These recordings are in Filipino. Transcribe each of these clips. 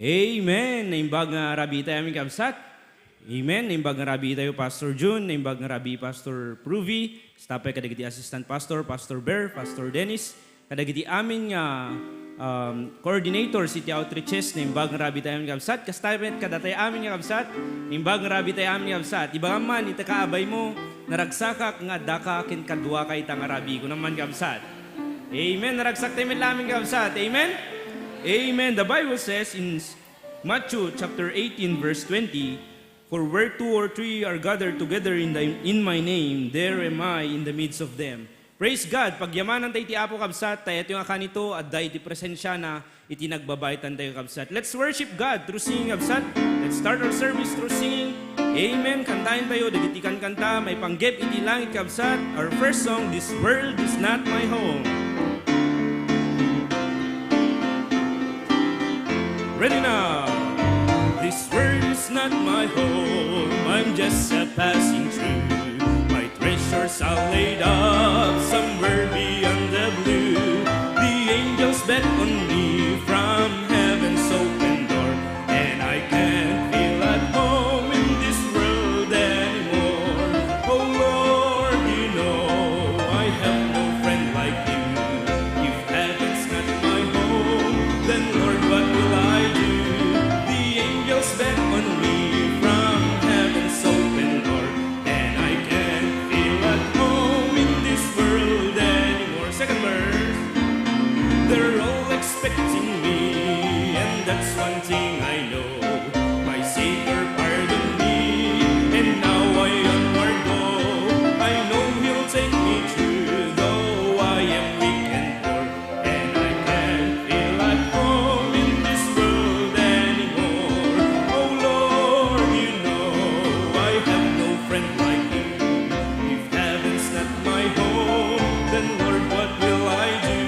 Amen. Naimbag nga rabi tayo aming kabsat. Amen. Naimbag nga rabi tayo Pastor June, naimbag nga rabi Pastor Pruvi, stapay kadagiti Assistant Pastor, Pastor Bear, Pastor Dennis, kadagiti amin nga coordinator, City Outreaches, naimbag nga rabi tayo aming kabsat, kastapit kadatay amin nga kabsat, naimbag nga rabi tayo amin nga kabsat, iba man, itakaabay mo, naragsakak nga daka kin kadwa kay tangarabi ko naman kabsat. Amen. Naragsak tayo aming kabsat. Amen. Amen. The Bible says in Matthew chapter 18 verse 20, "For where two or three are gathered together in my name, there am I in the midst of them." Praise God. Pagyamanan tayo iti Apo kabsat, tayo ito nga kanito, at dahi iti presensya na iti nagbabaitan tayo kabsat. Let's worship God through singing kabsat. Let's start our service through singing. Amen. Kantahin tayo, dagitikan kanta, may panggep iti langit kabsat. Our first song, "This World Is Not My Home." Ready now. This world is not my home, I'm just a passing through. My treasures are laid up somewhere beyond the blue. The angels bet on me from heaven's open door, and I can't feel at home in this world anymore. Oh Lord, you know I have no friend like you. If heaven's not my home, then Lord, what will I do? The angels bet on me from heaven's open door, and I can't feel at home in this world anymore. Second verse. They're all expecting me, and that's one thing I know. My Savior pardoned me, and now I onward go. I know He'll take me through, though I am weak and poor, and I can't feel at home in this world anymore. Oh Lord, you know I have no friend like you. If heaven's not my home, then Lord, what will I do?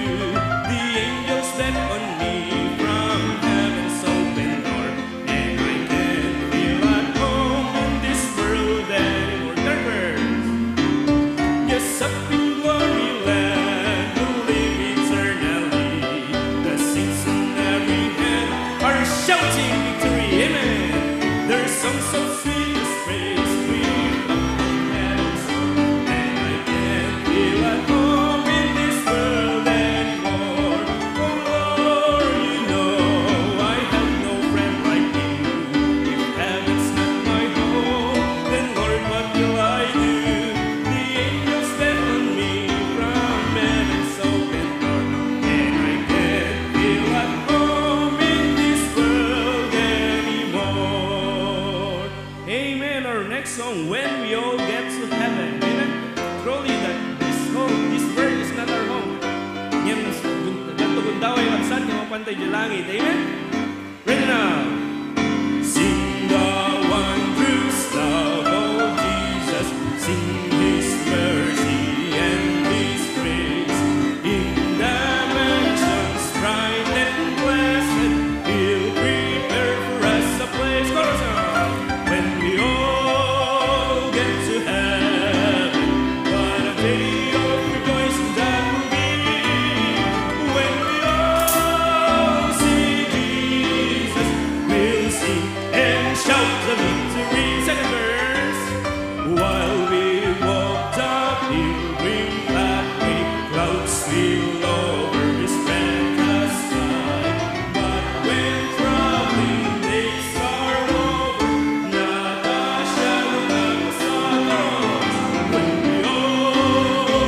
The angels bet on me from heaven's open door, and I can't feel at home in this world anymore. Third verse. Yes, up in glory land, we'll live eternally. The saints in every hand are shouting victory. Amen. Their songs so sweet as praise, sweet up in heavens, and I can't feel at home in this world anymore. Oh Lord, you know I have no friend like you. If heaven's not my home, then Lord, what will I do? The angels bet on me from heaven's open door, and I can't feel at home in this world anymore. Amen. Our next song, "When We All Get to Heaven." Amen. Truly that this world is not our home. Yan, ganto gundaw ay kapsat, yung mapantay di langit. Amen. Ready now. Sing the wondrous love of Jesus, sing His mercy and His grace. In the mansions bright and blessed, He'll prepare for us a place. Chorus now. When we all get to heaven, what a day of rejoicing that will be. When we all see Jesus, we'll sing and shout the victory. Second verse. While we walk the pilgrim pathway, clouds will over His precious sky. But when troubling days are over, not a shadow of sorrow. When we all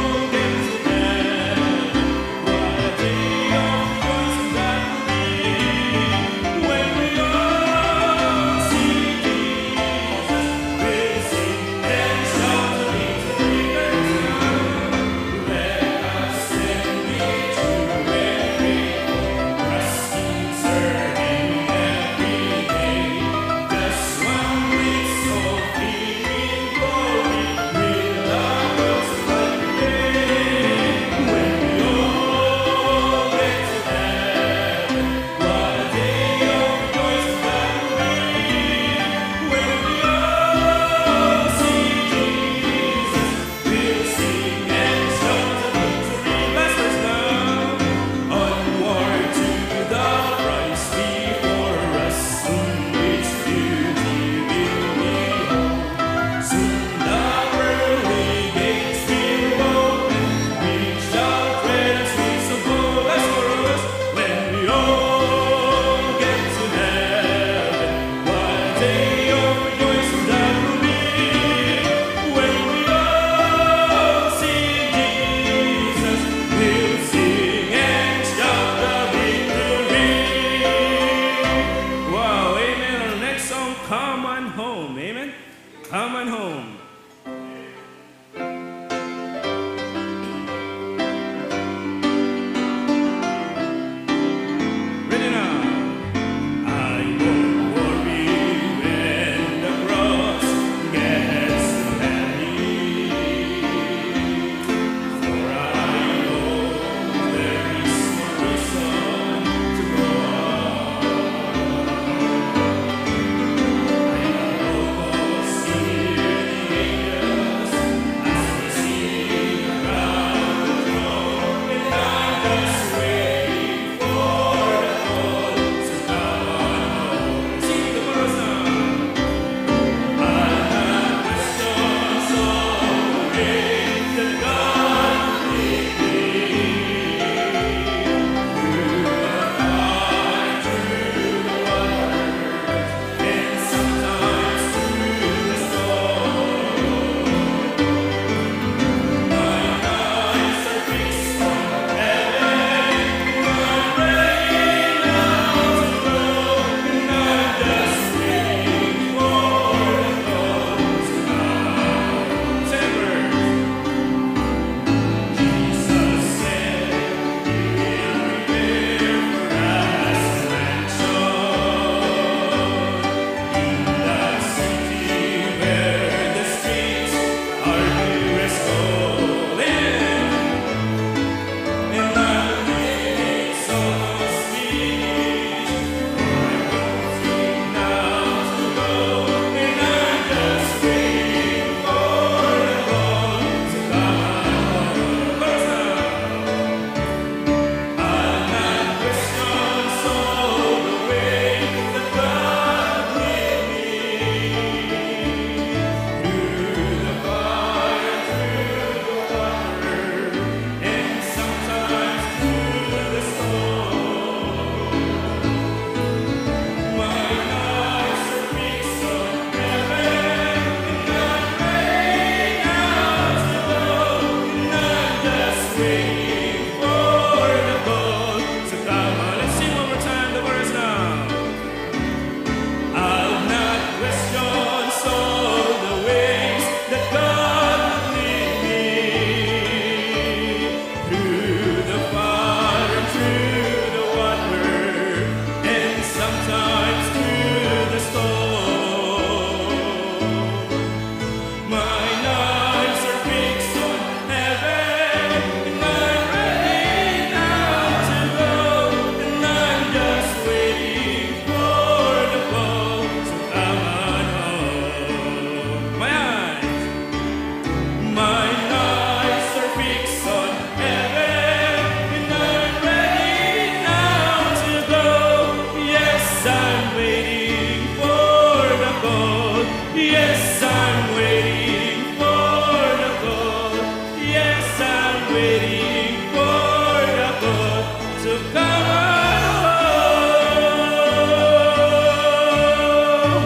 waiting for the Lord to come.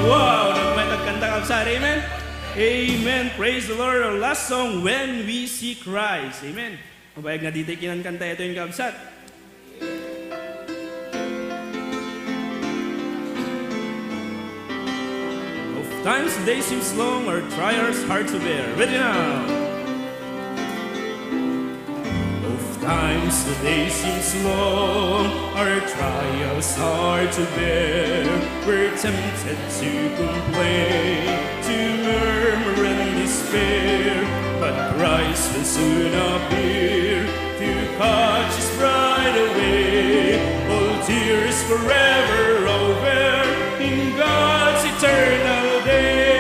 Wow, nagkanta kabsat, amen? Amen, praise the Lord. Our last song, When We See Christ, amen? Mabayag nga dito kinankanta ito yung kabsat. Of times the day seems long, our trials hard to bear. Ready now. Of times the day seems long, our trials hard to bear. We're tempted to complain, to murmur and despair, but Christ will soon appear to catch His bride away. All tears forever over in God's eternal day.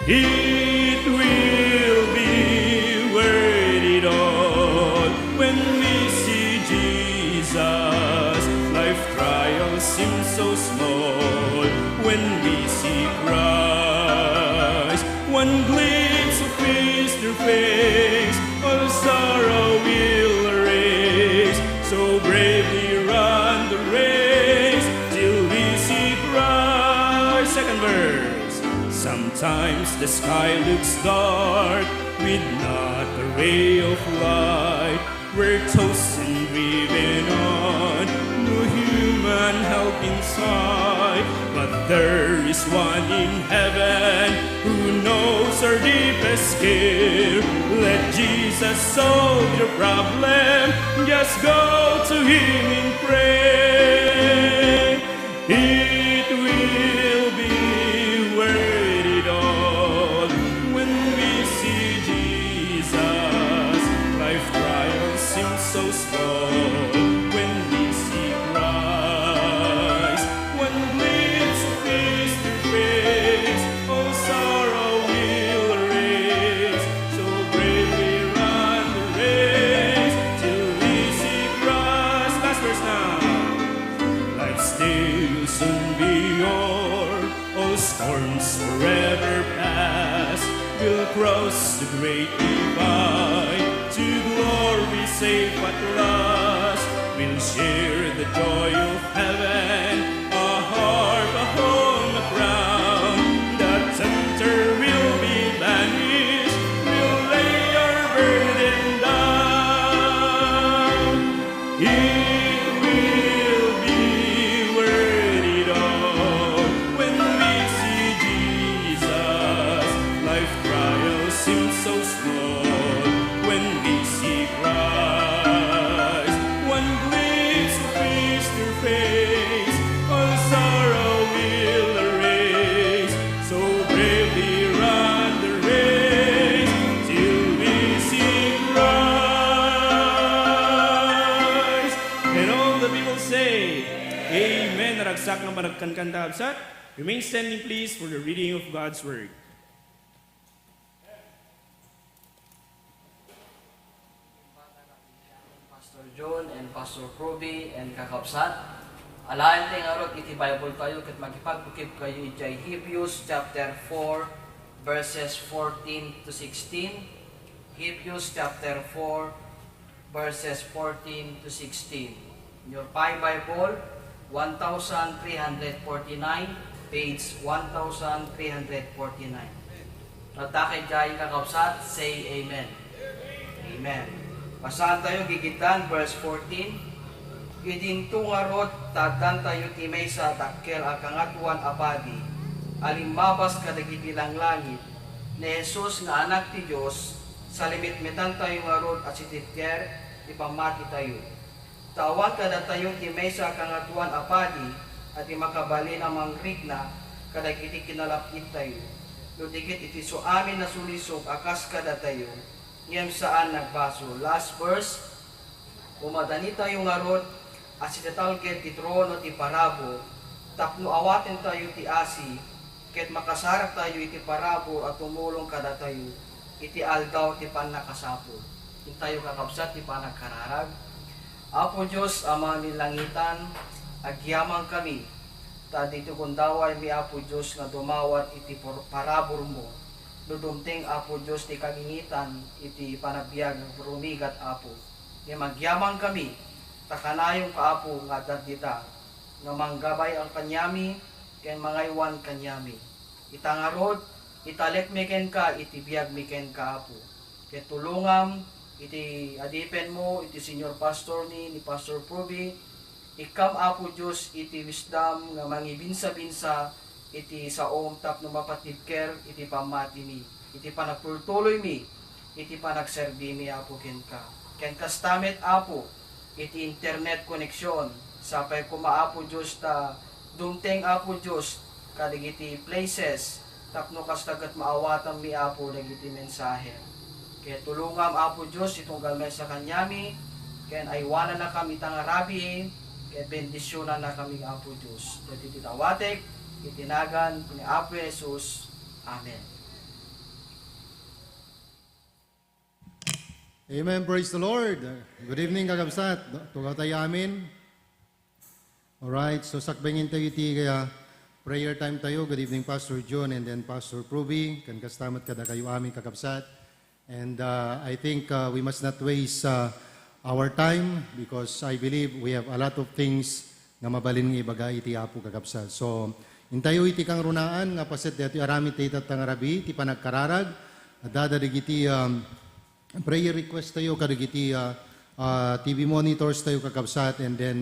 It will be worth it all when we see Jesus. Life trials seem so small when we see Christ. One glimpse of His true face, all sorrow will erase. So bravely run the race till we see Christ. Second verse. Sometimes the sky looks dark with not a ray of light. We're tossed and driven on, no human help in sight. But there is one in heaven who knows our deepest care. Let Jesus solve your problem, just go to Him in prayer. It will be worth it all when we see Jesus. Life trials seem so small when we see Christ. One glimpse of His true face, all sorrow will erase. So bravely run the race till we see Christ. Last verse now. Life's day will soon be o'er, all storms forever past. We'll cross the great divide, to glory safe at last. We'll share the joy of heaven, a harp, a home, a crown. The tempter will be banished, we'll lay our burden down. It will be worth it all when we see Jesus. Life trials seem so small when we see Christ. One glimpse of His true face, all sorrow will erase. So bravely run the race till we see Christ. And all the people say, Amen. Naragsak ng panagkankanta absat. Remain standing please for the reading of God's Word. Pastor John and Pastor Proby and kakapsat. Alain tayong arot iti Bible kayo kat magipagpukip kayo iti Hebrews chapter 4 verses 14 to 16. Hebrews chapter 4 verses 14 to 16. In your Bible, 1349, page 1349. Natakay kayo kakapsat, say Amen. Amen. Basahan tayo gigitan, verse 14. Idinto nga rod, tadan tayo timay sa dakkel akangatuan abadi. Alimabas kadagiti lang langit. Ni Jesus nga anak ti Diyos, sa limit-mitan tayo nga rod at si Titker, ipamati tayo. Tawan kada tayo timay sa akangatuan abadi, at imakabali namang rigna, kadagiti kinalapit tayo. Ludigit iti so amin na sulisog, akas kada tayo. Ngem saan nagbaso. Last verse, umadani tayo nga rod, at si tatalget ti trono ti parabo, tapno awaten tayo ti asi, ket makasarap tayo iti parabo at tumulong kada tayo, iti aldaw ti panakasapo. Tayo kakabsat ti panagkararag. Apo Diyos, Ama ni langitan, agyamang kami, ta dito kundaway mi Apo Diyos nga dumawat iti parabor mo, dudumting Apo Diyos ti kagingitan iti panabiyag rumigat Apo. Di magyamang kami, takanayong kaapo nga dita, nga manggabay ang kanyami, ken mangaywan kanyami. Itangarod, italek miken ka, iti biyag miken ka Apo. Ken tulungam, iti adipen mo, iti senior pastor ni Pastor Proby, ikam Apo Diyos, iti wisdom nga mangibinsa-binsa, iti saom tapno mapatibker, iti pamati mi, iti panagpultuloy mi, iti panagserbi mi Apo ken ka. Ken kastamet Apo, iti internet koneksyon, sapay kumaapo Diyos ta, dumteng Apo Diyos, kadigiti places, tapno kastagat maawatan mi Apo, dagiti mensahe. Kaya tulungam Apo Diyos, itong galmay sa kanyami, kaya aywanan na kami tangarabi, kaya bendisyonan na kami Apo Diyos. Kaya titawatek, itinagan ni Apo Jesus. Amen. Amen. Praise the Lord. Good evening, kakabsat. Tugaw tayo amin. Alright, so sakbengin tayo iti kaya prayer time tayo. Good evening, Pastor John and then Pastor Pruby. Kan kastamat kada kayo amin, kakabsat. And I think we must not waste our time because I believe we have a lot of things nga mabalin nga ibagay iti Apo kakabsat. So, intayo iti kang runaan nga paset dito arami tayo tatangarabi iti panagkararag. Dadadig iti prayer request tayo kadig iti TV monitors tayo kakabsat and then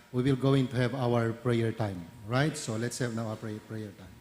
we will going to have our prayer time. Right? So, let's have now our prayer time.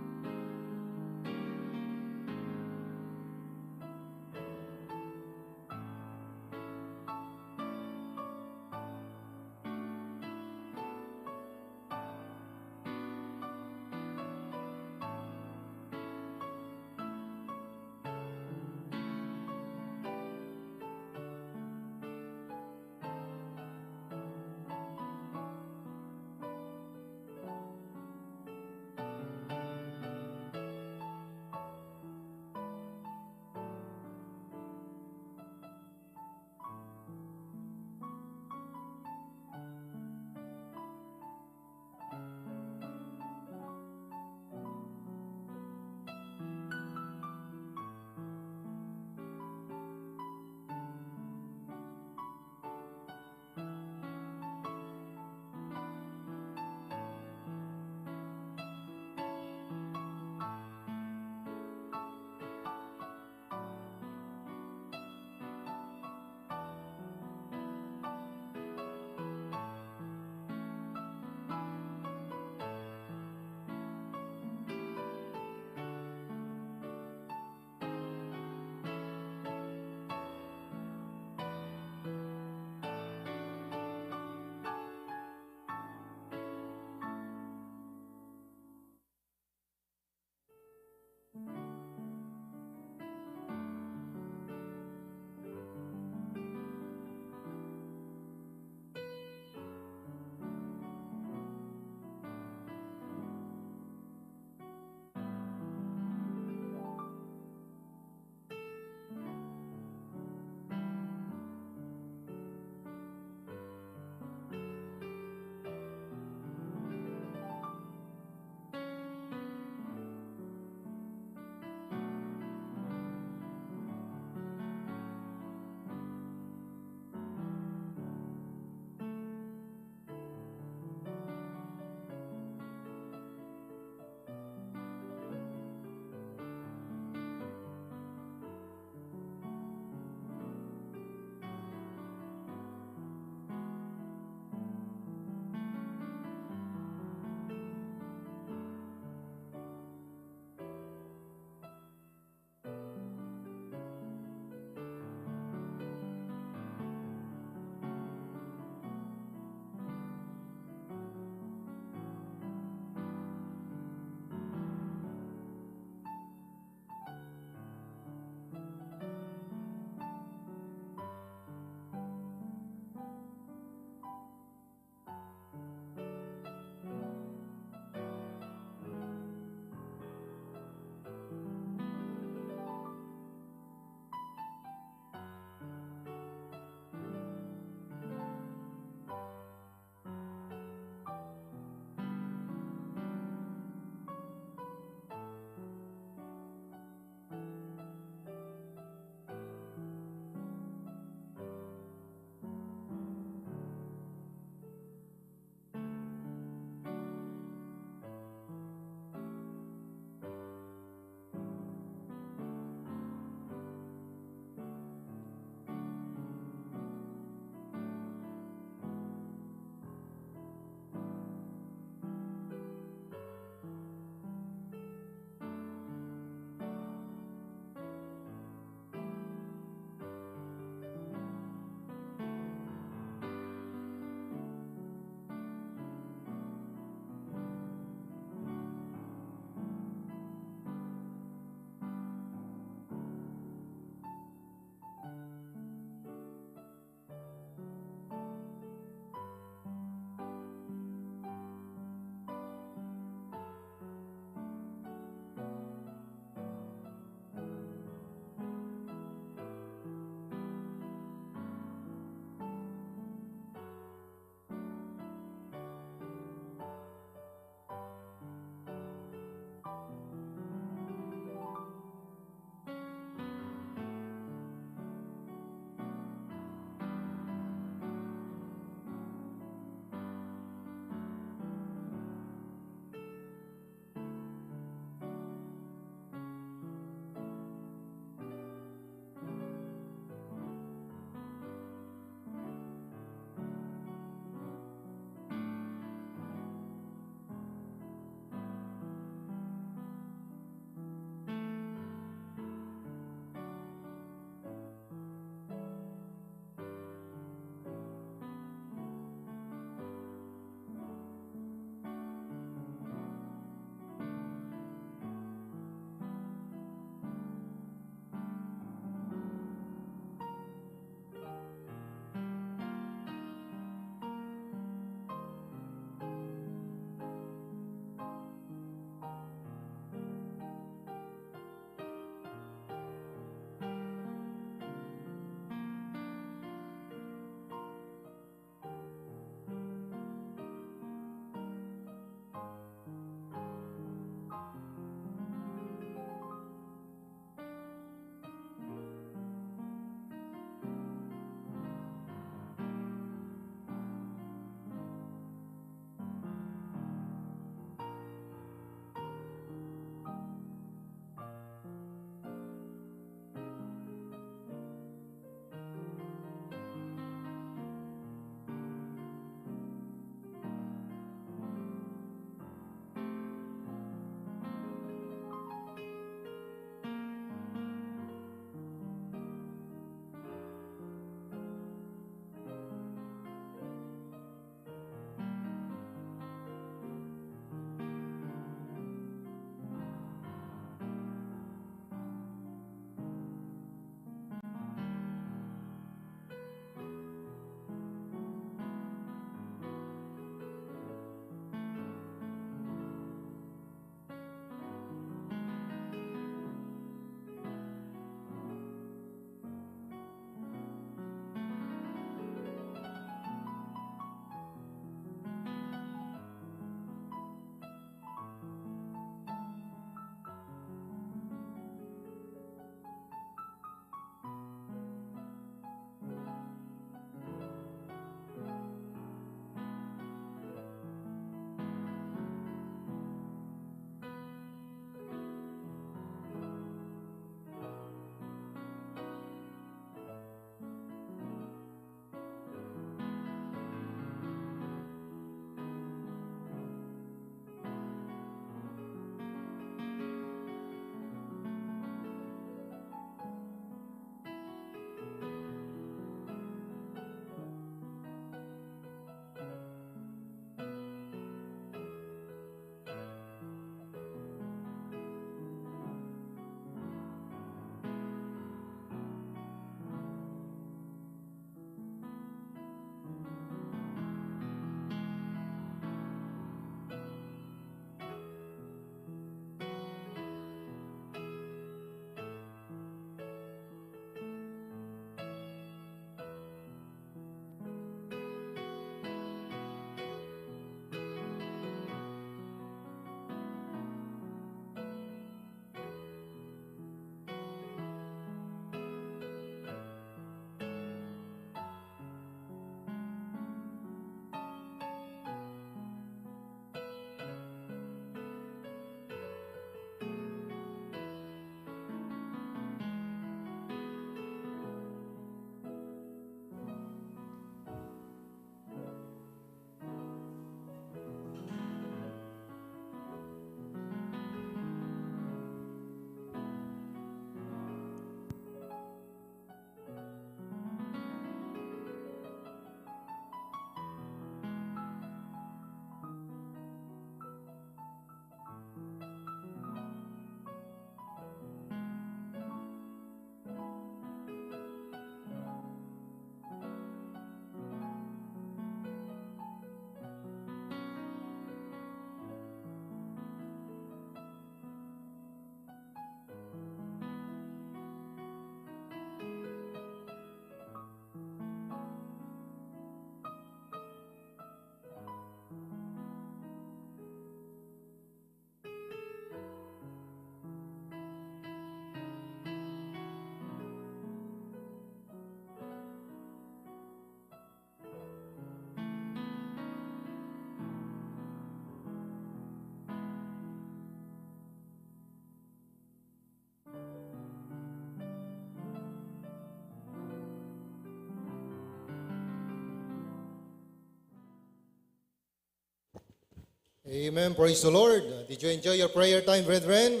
Amen. Praise the Lord. Did you enjoy your prayer time, brethren?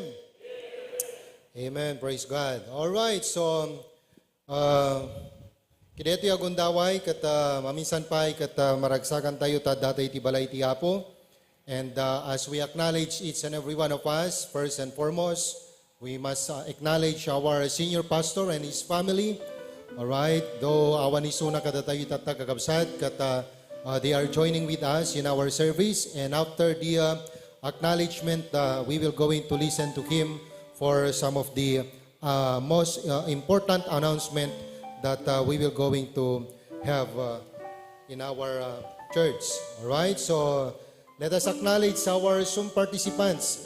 Amen. Praise God. All right. So, kineto yung agundaway kat maminsan pa kat maragsakan tayo ta datay ti balay ti Apo. And as we acknowledge each and every one of us, first and foremost, we must acknowledge our senior pastor and his family. All right. Though awan isuna kada tayo tatagagabsat kat they are joining with us in our service, and after the acknowledgement, we will going to listen to him for some of the most important announcement that we will going to have in our church. All right, so let us acknowledge our Zoom participants.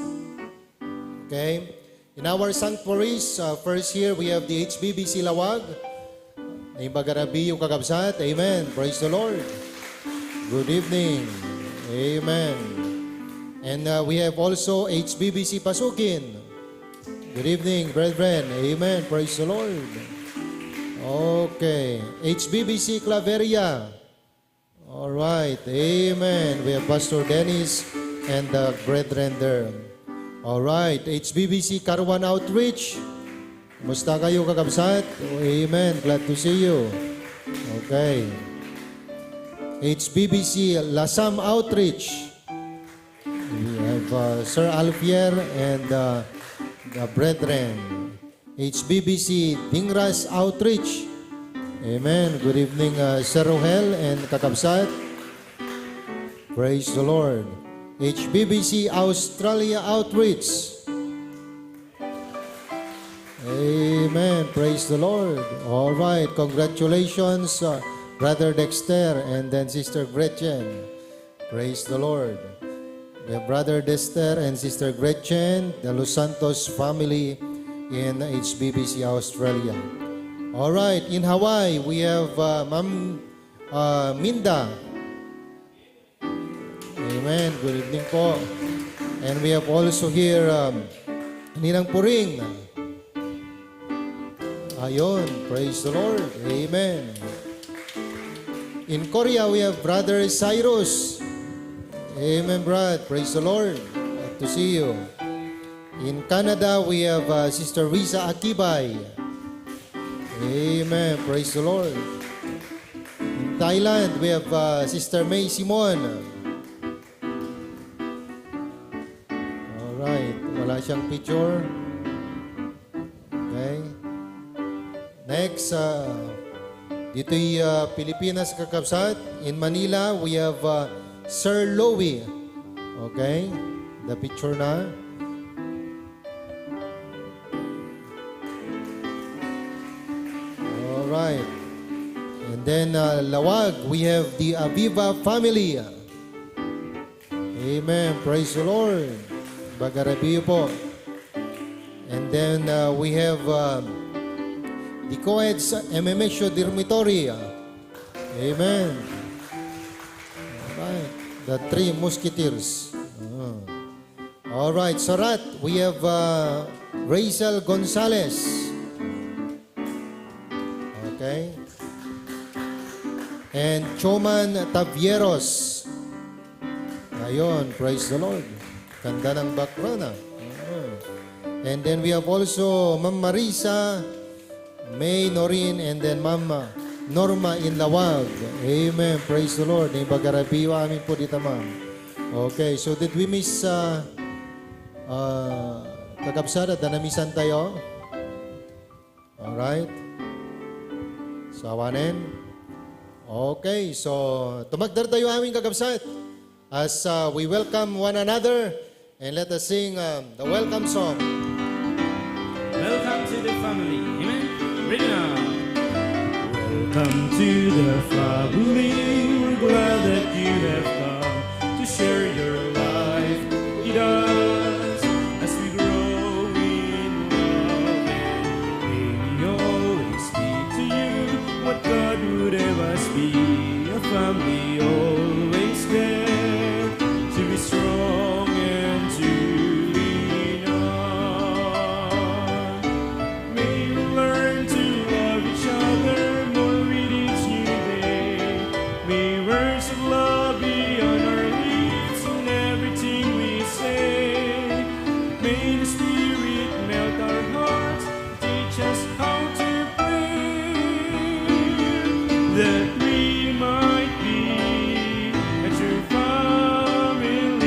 Okay, in our sanctuaries, first here we have the HBBC Lawag. Naibagarabi yung kagabsat. Amen. Praise the Lord. Good evening. Amen. And we have also HBBC Pasukin. Good evening, brethren. Amen. Praise the Lord. Okay. HBBC Claveria. All right. Amen. We have Pastor Dennis and the brethren there. All right. HBBC Karuan Outreach. Musta kayo kakabsat? Amen. Glad to see you. Okay. HBBC Lasam Outreach. We have Sir Alfier and the brethren. HBBC Dingras Outreach. Amen. Good evening, Sir Rohel and kakabsat. Praise the Lord. HBBC Australia Outreach. Amen. Praise the Lord. All right. Congratulations, Brother Dexter and then Sister Gretchen. Praise the Lord. We have Brother Dexter and Sister Gretchen, the Los Santos family in HBBC Australia. All right. In Hawaii, we have Ma'am Minda. Amen. Good evening po. And we have also here Ninang Puring. Ayon. Praise the Lord. Amen. In Korea, we have Brother Cyrus. Amen, Brad. Praise the Lord. Glad to see you. In Canada, we have Sister Risa Akibay. Amen. Praise the Lord. In Thailand, we have Sister May Simon. Alright. Wala siyang picture. Okay. Next, dito'y Pilipinas kakabsat. In Manila, we have Sir Louie. Okay? The picture na. Alright. And then Lawag, we have the Aviva family. Amen. Praise the Lord. Bagarabi po. And then we have the Coeds MMSO Dormitory. Amen. Alright. The Three Musketeers. Alright. Sarat, we have Rachel Gonzalez. Okay. And Choman Tavieros. Ayun. Praise the Lord. Ganda ng background. And then we have also Ma'am Marisa May Norin, and then Mama Norma in Lawag. Amen. Praise the Lord. Naibagarabiwa amin po dito, ma'am. Okay, so did we miss kakabsat at namisan tayo? Alright. So, awanin. Okay, so tumagdar tayo aming kakabsat as we welcome one another, and let us sing the welcome song. Welcome to the family. Amen. Bring it on. Welcome to the family. We're glad that you have come to share your life with us as we grow in love. May we always be to you what God would have us be. A family always there to be strong and to lean on. May we learn to love each other more with each new day. May words of love be on our lips and May the Spirit melt our hearts, teach us how to pray, that we might be a true family.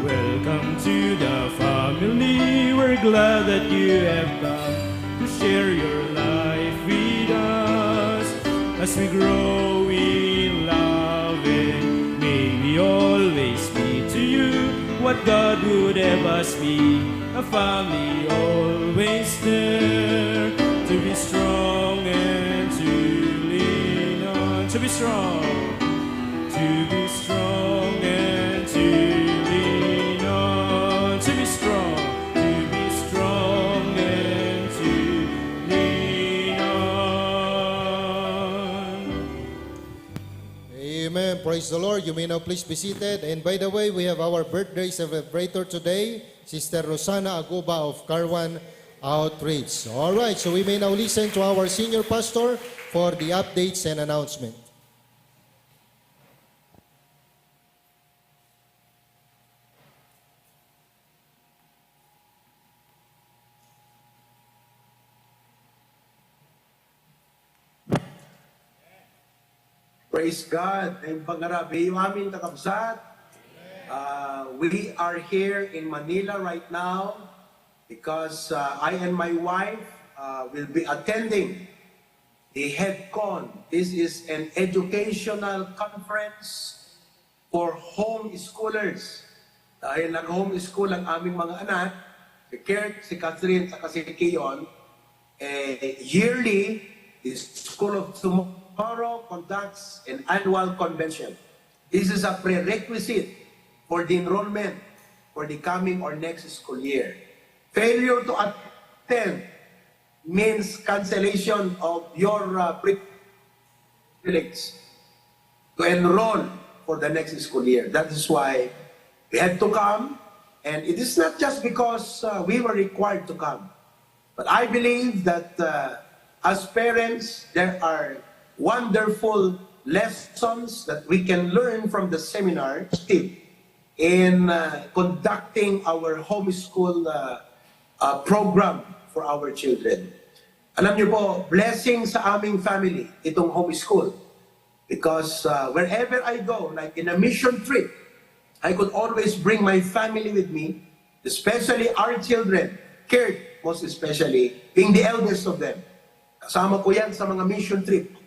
Welcome to the family. We're glad that you have come to share your life with us as we grow in love, and may we always be to you what God would have us be, a family always there, to be strong and to lean on, to be strong and to lean on, to be strong and to lean on. Amen. Praise the Lord. You may now please be seated. And by the way, we have our birthday celebrator today, Sister Rosana Aguba of Carwan Outreach. All right, so we may now listen to our senior pastor for the updates and announcement. Praise God. Ang pangarabi yung aming kakabsat. We are here in Manila right now because I and my wife will be attending the HEDCON. This is an educational conference for homeschoolers. Dahil nag-homeschool ang aming mga anak, si Kurt, si Catherine, at si Keon, yearly, the School of Tomorrow conducts an annual convention. This is a prerequisite for the enrollment for the coming or next school year. Failure to attend means cancellation of your privilege to enroll for the next school year. That is why we had to come, and it is not just because we were required to come, but I believe that as parents, there are wonderful lessons that we can learn from the seminar in conducting our homeschool program for our children. Alam niyo po, blessing sa aming family itong homeschool, because wherever I go, like in a mission trip, I could always bring my family with me, especially our children, Kurt most especially, being the eldest of them. Kasama ko yan sa mga mission trip.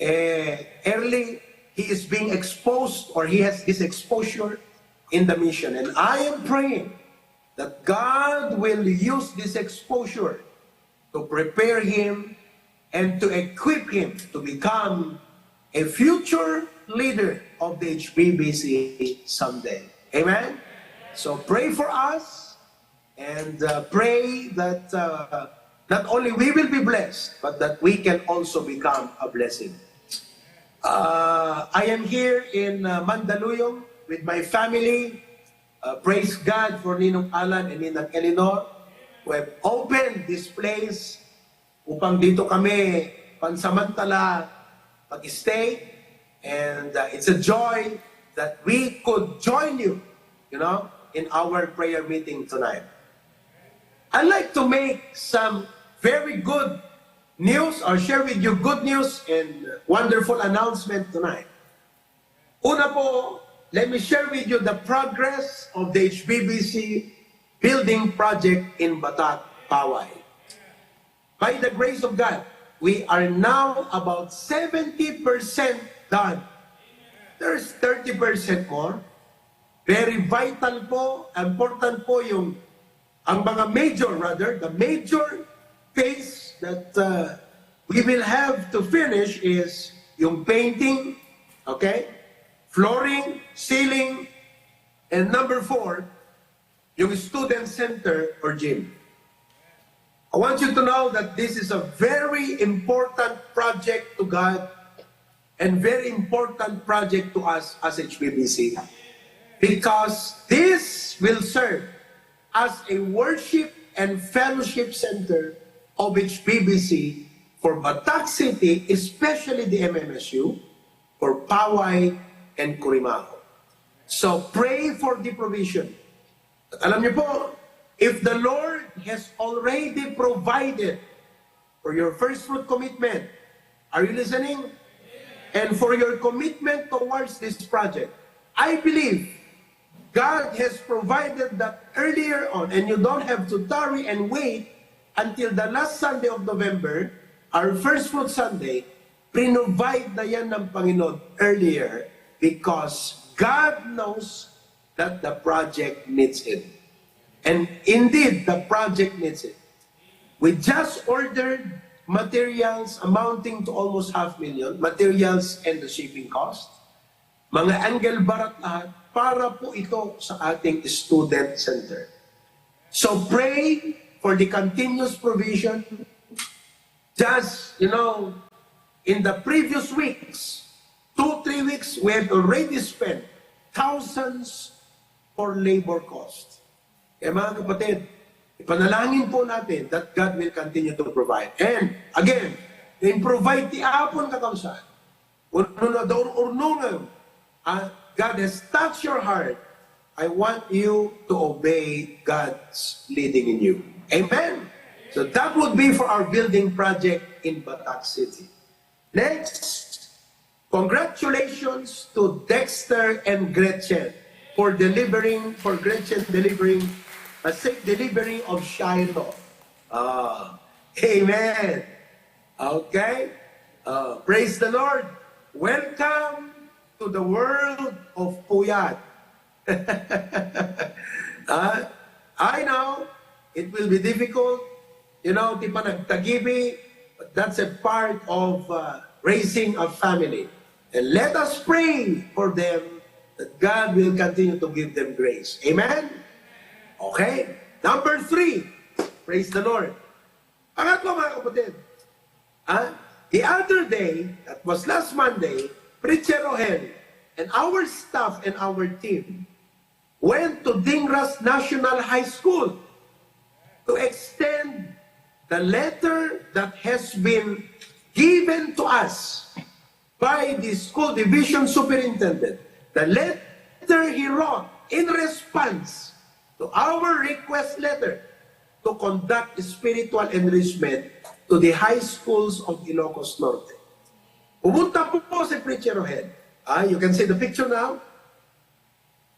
Early, he is being exposed, or he has this exposure in the mission. And I am praying that God will use this exposure to prepare him and to equip him to become a future leader of the HBBC someday. Amen? So pray for us, and pray that not only we will be blessed, but that we can also become a blessing. I am here in Mandaluyong with my family. Praise God for Ninong Alan and Ninang Eleanor, who have opened this place upang dito kami pansamantala mag-stay. And it's a joy that we could join you, in our prayer meeting tonight. I'd like to make some very good news, or share with you good news and wonderful announcement tonight. Una po, let me share with you the progress of the HBBC building project in Batak, Paway. By the grace of God, we are now about 70% done. There's 30% more. Very vital po, important po the major phase that we will have to finish is yung painting, okay? Flooring, ceiling, and number 4, yung student center or gym. I want you to know that this is a very important project to God and very important project to us as HBBC, because this will serve as a worship and fellowship center of HBBC for Batak City, especially the MMSU, for Paway and Curimaco. So pray for the provision. At alam niyo po, if the Lord has already provided for your first fruit commitment, are you listening? And for your commitment towards this project, I believe God has provided that earlier on, and you don't have to tarry and wait until the last Sunday of November, our first fruit Sunday. Provide na yan ng Panginoon earlier because God knows that the project needs it. And indeed, the project needs it. We just ordered materials amounting to almost 500,000, materials and the shipping cost. Mga angle barat lahat para po ito sa ating student center. So pray for the continuous provision. Just, in the previous weeks, 2-3 weeks, we have already spent thousands for labor costs. Kaya mga kapatid, ipanalangin po natin that God will continue to provide. And again, in provide ti apon kakamsan. God has touched your heart. I want you to obey God's leading in you. Amen? So that would be for our building project in Batak City. Next, congratulations to Dexter and Gretchen for delivering a safe delivery of Shiloh. Amen. Okay. Praise the Lord. Welcome to the world of Puyat. I know it will be difficult. Di pa nagtagibi. That's a part of raising a family. And let us pray for them that God will continue to give them grace. Amen? Okay. Number 3, praise the Lord. Pangatlo mga kapatid, the other day, that was last Monday, Preacher Rohel and our staff and our team went to Dingras National High School to extend the letter that has been given to us by the school division superintendent. The letter he wrote in response to our request letter to conduct spiritual enrichment to the high schools of Ilocos Norte. Pumunta po si Preacher Rohel. You can see the picture now.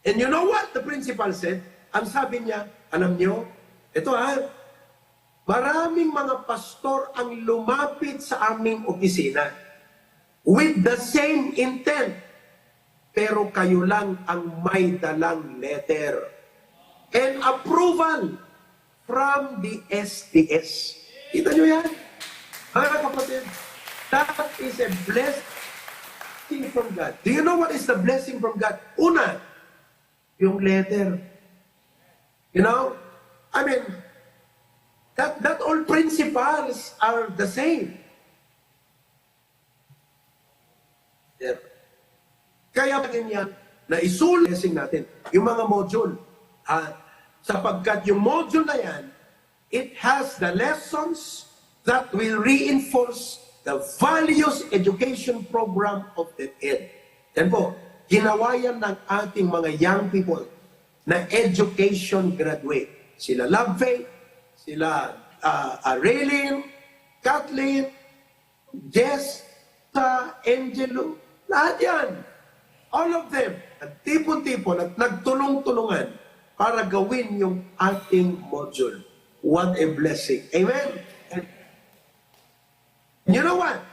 And you know what the principal said? Ang sabi niya, alam niyo, ito maraming mga pastor ang lumapit sa aming opisina with the same intent. Pero kayo lang ang may dalang letter and approval from the SDS. Kita nyo yan? Mga kapatid, that is a blessing from God. Do you know what is the blessing from God? Una, yung letter. That all principles are the same. Yeah. Kaya din yan, na isulasing natin yung mga module. Sapagkat yung module na yan, it has the lessons that will reinforce the values education program of the ED. Yan po, ginawa yan ng ating mga young people na education graduate. Sila Love Faith, sila Raylene, Kathleen, Jess, Angelo, lahat yan. All of them, nagtipon-tipon at nagtulong-tulungan para gawin yung ating module. What a blessing. Amen? And you know what?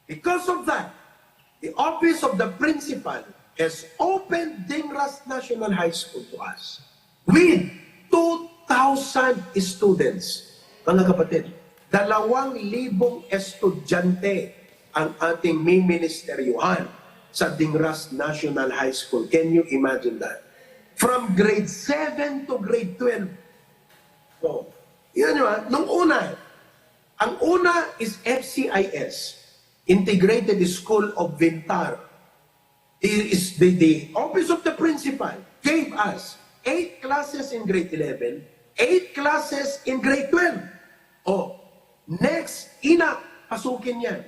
Because of that, the office of the principal has opened Dingras National High School to us with 2,000 students. Mga kapatid, 2,000 estudyante ang ating ministeryohan sa Dingras National High School. Can you imagine that? From grade 7 to grade 12. So, yun nyo nung una, ang una is FCIS, Integrated School of Vintar. The office of the principal gave us 8 classes in grade 11, 8 classes in grade 12. Next, pasukin yan.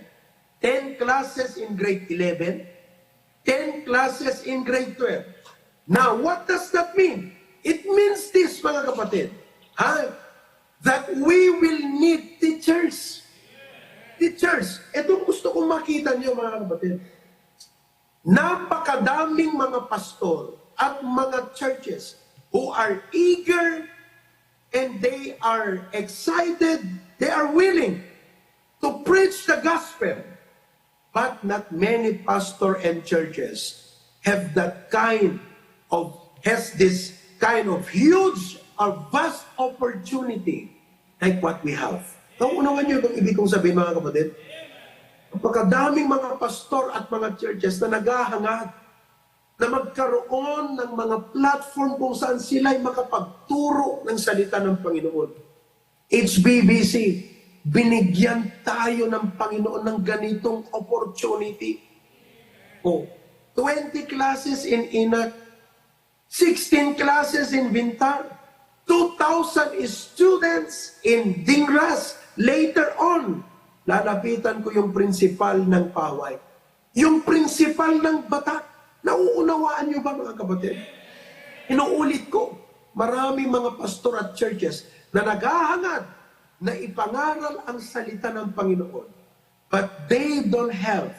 10 classes in grade 11, 10 classes in grade 12. Now, what does that mean? It means this, mga kapatid. That we will need teachers. Teachers. Ito gusto kong makita niyo, mga kapatid. Napakadaming mga pastor at mga churches who are eager and they are excited, they are willing to preach the gospel. But not many pastor and churches have has this kind of huge or vast opportunity like what we have. Nauunawan niyo itong ibig kong sabihin, mga kapatid? Napakadaming mga pastor at mga churches na naghahangad na magkaroon ng mga platform kung saan sila'y makapagturo ng salita ng Panginoon. HBBC, binigyan tayo ng Panginoon ng ganitong opportunity. 20 classes in Inac, 16 classes in Bintar, 2,000 students in Dingras. Later on, lalapitan ko yung principal ng Paway. Yung principal ng Batak. Nauunawaan niyo ba, mga kapatid? Inuulit ko, maraming mga pastor at churches na naghahangad na ipangaral ang salita ng Panginoon. But they don't have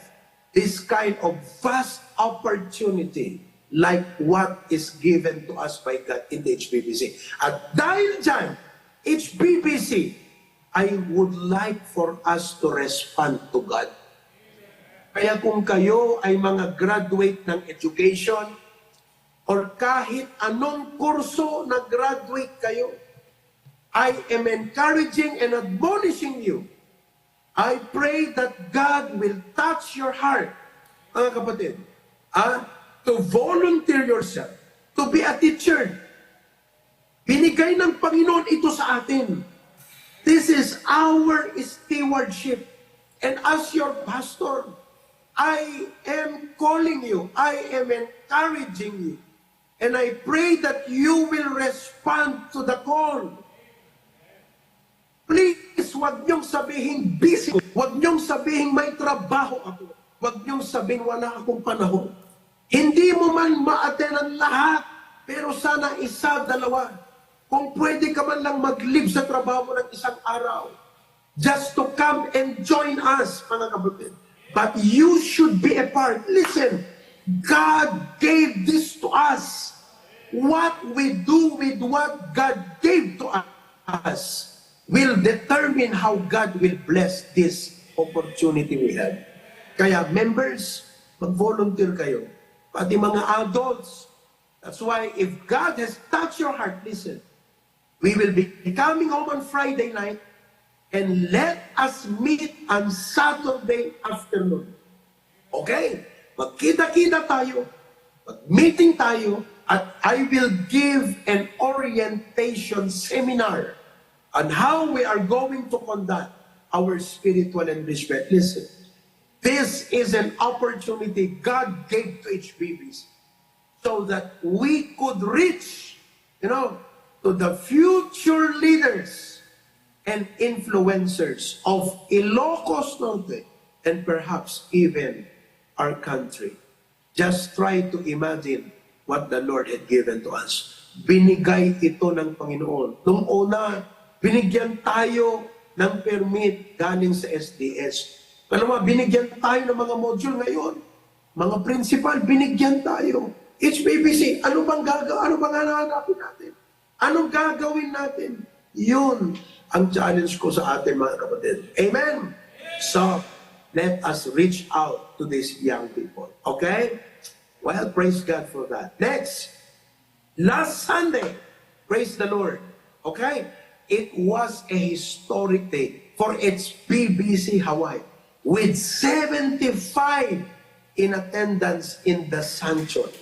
this kind of vast opportunity like what is given to us by God in the HBBC. At dahil dyan, HBBC, I would like for us to respond to God. Kaya kung kayo ay mga graduate ng education or kahit anong kurso na graduate kayo, I am encouraging and admonishing you. I pray that God will touch your heart, mga kapatid, to volunteer yourself, to be a teacher. Binigay ng Panginoon ito sa atin. This is our stewardship. And as your pastor, I am calling you, I am encouraging you, and I pray that you will respond to the call. Please, huwag niyong sabihin busy. Huwag niyong sabihin may trabaho ako. Huwag niyong sabihin wala akong panahon. Hindi mo man ma-attend ang lahat, pero sana isa, dalawa. Kung pwede ka man lang mag-live sa trabaho ng isang araw, just to come and join us, mga kapatid. But you should be a part. Listen, God gave this to us. What we do with what God gave to us will determine how God will bless this opportunity we have. Kaya members, mag-volunteer kayo. Pati mga adults. That's why if God has touched your heart, listen, we will be coming home on Friday night and let us meet on Saturday afternoon. Okay? Magkita-kita tayo, mag-meeting tayo, at I will give an orientation seminar on how we are going to conduct our spiritual enrichment. Listen, this is an opportunity God gave to HBBs so that we could reach, to the future leaders and influencers of Ilocos Norte and perhaps even our country. Just try to imagine what the Lord had given to us. Binigay ito ng Panginoon. Nung una, binigyan tayo ng permit galing sa SDS. Alam mo, binigyan tayo ng mga module ngayon. Mga principal, binigyan tayo. HBBC, ano bang hahanapin natin? Anong gagawin natin? Yun ang challenge ko sa atin, mga kapatid. Amen? So, let us reach out to these young people. Okay? Well, praise God for that. Next, last Sunday, praise the Lord. Okay? It was a historic day for HBBC Hawaii with 75 in attendance in the sanctuary.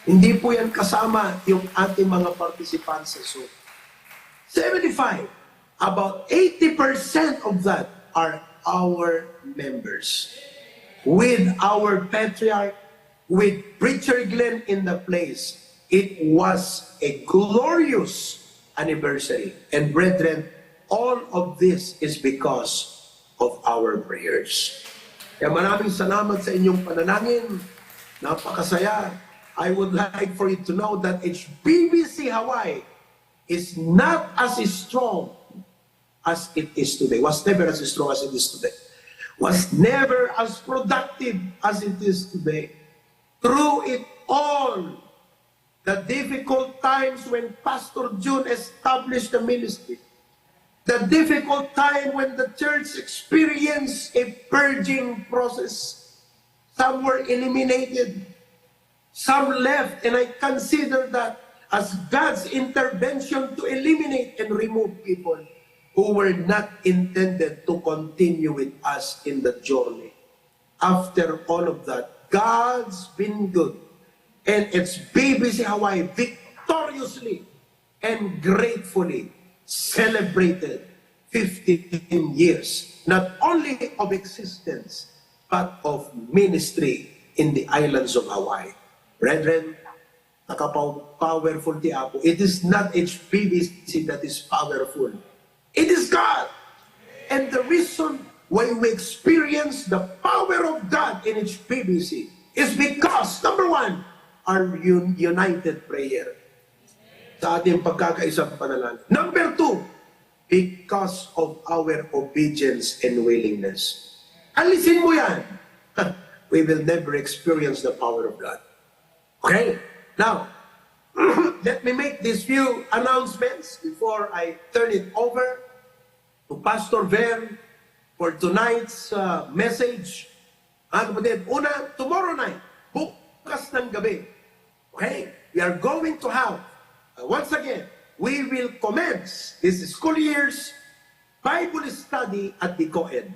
Hindi po yan kasama yung ating mga participants sa Zoom. 75. About 80% of that are our members. With our patriarch, with Preacher Glenn in the place, it was a glorious anniversary. And brethren, all of this is because of our prayers. Kaya maraming salamat sa inyong panalangin. Napakasaya. I would like for you to know that HBBC Hawaii is not as strong as it is today. Was never as strong as it is today. Was never as productive as it is today. Through it all, the difficult times when Pastor June established the ministry, the difficult time when the church experienced a purging process, some were eliminated, some left, and I consider that as God's intervention to eliminate and remove people who were not intended to continue with us in the journey. After all of that, God's been good. And it's BBC Hawaii victoriously and gratefully celebrated 15 years, not only of existence, but of ministry in the islands of Hawaii. Brethren, powerful ti Apo. It is not HPBC that is powerful. It is God. And the reason why we experience the power of God in HPBC is because, number one, our united prayer sa ating pagkakaisang panalangin. Number two, because of our obedience and willingness. Alisin mo yan. We will never experience the power of God. Okay? Now, let me make these few announcements before I turn it over to Pastor Ver for tonight's message. Kapatid, una, tomorrow night, bukas ng gabi, okay, we are going to have, once again, we will commence this school year's Bible study at the COED.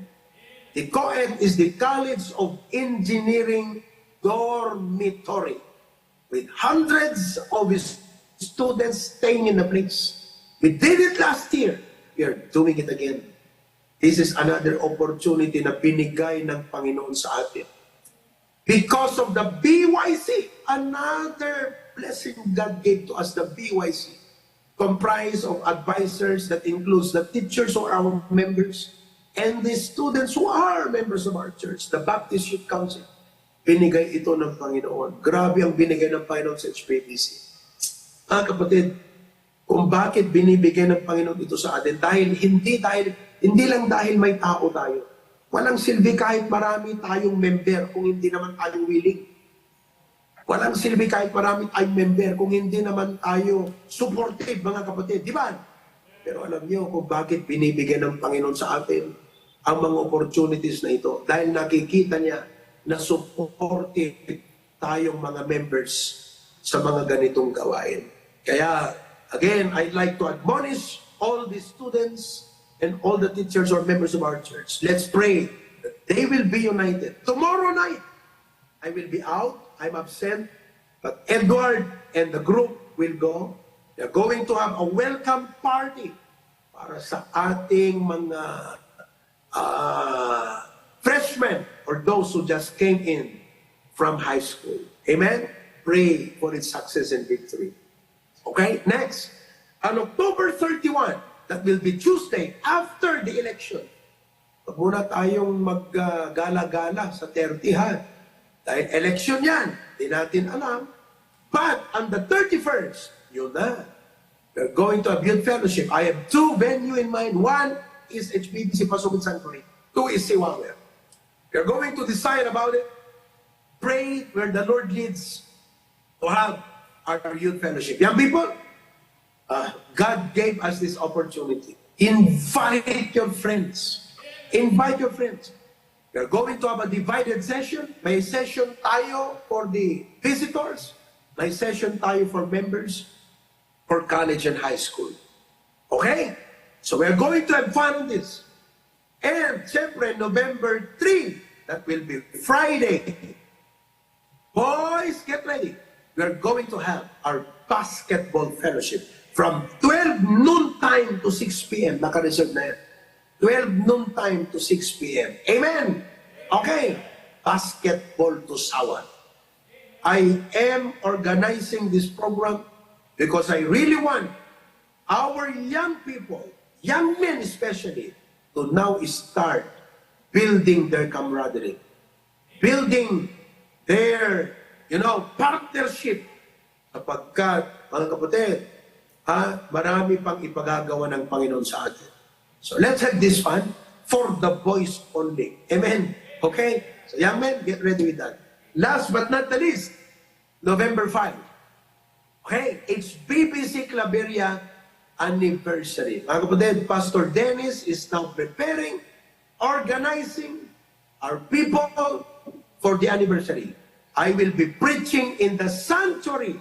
The COED is the College of Engineering Dormitory, with hundreds of students staying in the place. We did it last year. We are doing it again. This is another opportunity na binigay ng Panginoon sa atin. Because of the BYC, another blessing God gave to us, the BYC, comprised of advisors that includes the teachers who are our members and the students who are members of our church, the Baptist Youth Council. Binigay ito ng Panginoon. Grabe ang binigay ng Panginoon sa HPBC. Kapatid, kung bakit binibigay ng Panginoon ito sa atin, hindi lang dahil may tao tayo. Walang silbi kahit marami tayong member kung hindi naman tayo willing. Walang silbi kahit marami tayong member kung hindi naman tayo supportive, mga kapatid. Di ba? Pero alam niyo kung bakit binibigay ng Panginoon sa atin ang mga opportunities na ito. Dahil nakikita niya na supportive tayong mga members sa mga ganitong gawain. Kaya, again, I'd like to admonish all the students and all the teachers or members of our church. Let's pray that they will be united. Tomorrow night, I will be out. I'm absent. But Edward and the group will go. They're going to have a welcome party para sa ating mga freshmen or those who just came in from high school. Amen? Pray for its success and victory. Okay, next. On October 31, that will be Tuesday, after the election. Huwag muna tayong mag-gala-gala sa 30-han. Dahil election yan, di natin alam. But on the 31st, yun na. We're going to a youth fellowship. I have two venues in mind. One is HPBC Pasugin Sanctuary. Two is Siwawer. We're going to decide about it. Pray where the Lord leads to have our youth fellowship. Young people, God gave us this opportunity. Invite your friends. Invite your friends. We are going to have a divided session. May session tayo for the visitors. May session tayo for members for college and high school. Okay? So we are going to have fun on this. And siyempre, November 3, that will be Friday. Boys, get ready. We are going to have our basketball fellowship from 12 noon time to 6 p.m. Naka-reserve na yan. 12 noon time to 6 p.m. Amen? Okay. Basketball to Sawan. I am organizing this program because I really want our young people, young men especially, to now start building their camaraderie, building their, partnership. Sapagkat, mga kapatid, marami pang ipagagawa ng Panginoon sa atin. So let's have this one for the boys only. Amen? Okay? So young men, get ready with that. Last but not the least, November 5. Okay, it's BBC Claveria anniversary. Mga kapatid, Pastor Dennis is now preparing, organizing our people for the anniversary. I will be preaching in the sanctuary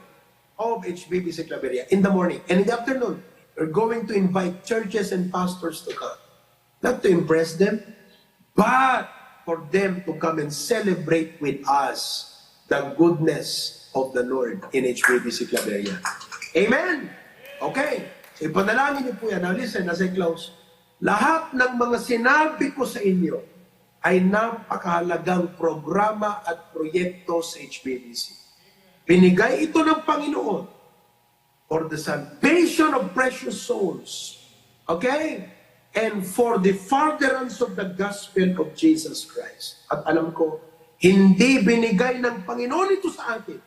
of HBBC Claveria in the morning. And in the afternoon, we're going to invite churches and pastors to come. Not to impress them, but for them to come and celebrate with us the goodness of the Lord in HBBC Claveria. Amen? Okay. So ipanalangin niyo po yan. Now listen, as I close. Lahat ng mga sinabi ko sa inyo ay napakahalagang programa at proyekto sa HBBC. Binigay ito ng Panginoon for the salvation of precious souls. Okay? And for the furtherance of the gospel of Jesus Christ. At alam ko, hindi binigay ng Panginoon ito sa atin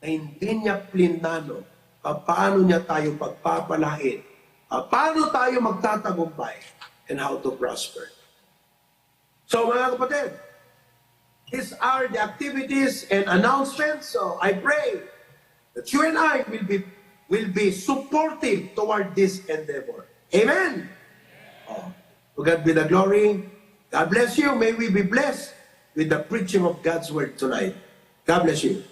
na hindi niya plinano paano niya tayo pagpapalain, paano tayo magtatagumpay, and how to prosper. So mga kapatid, these are the activities and announcements. So I pray that you and I will be supportive toward this endeavor. Amen? Oh, to God be the glory. God bless you. May we be blessed with the preaching of God's word tonight. God bless you.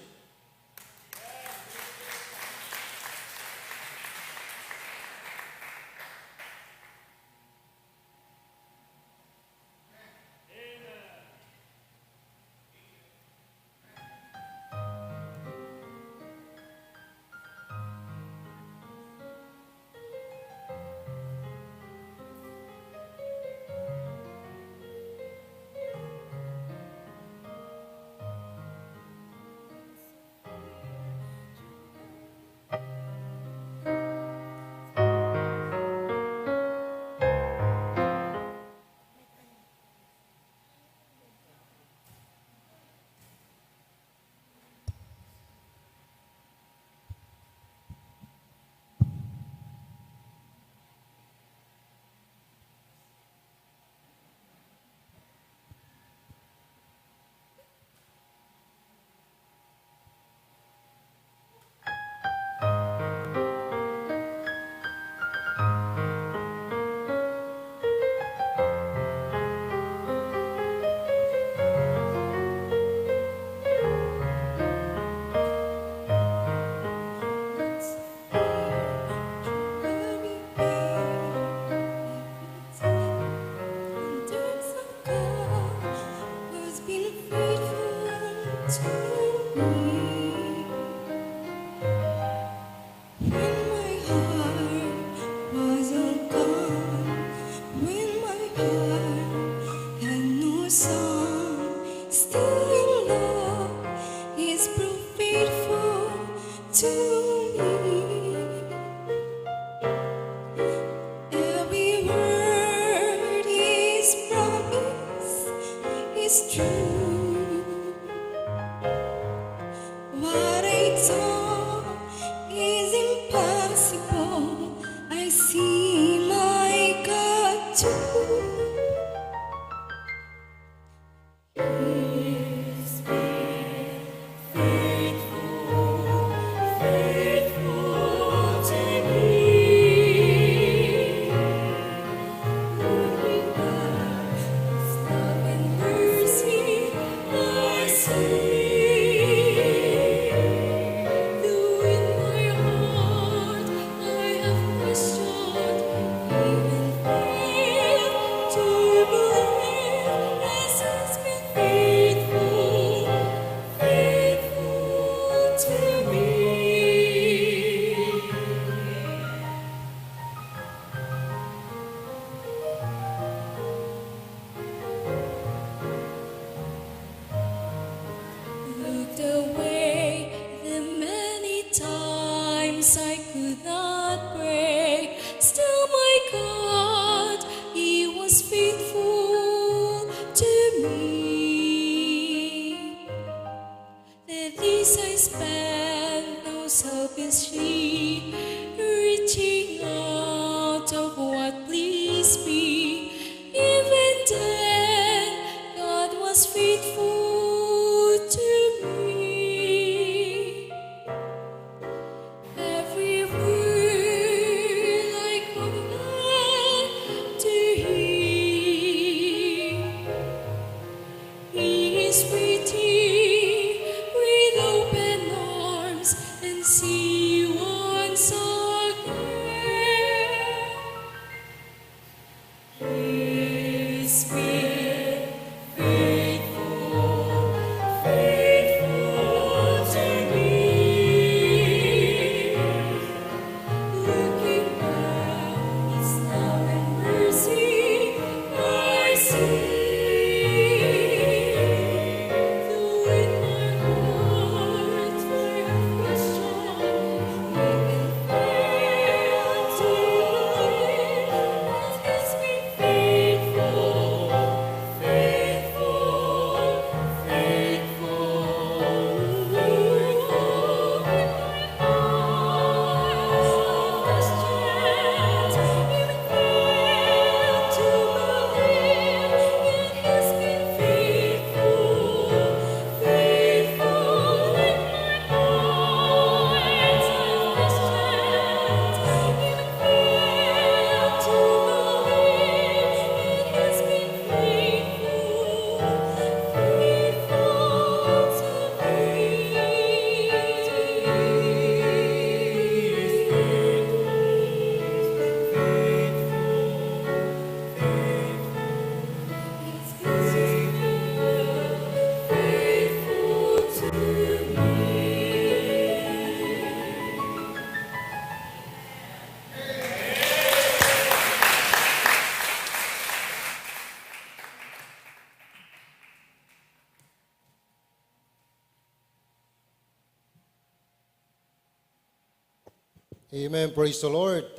Amen. Praise the Lord.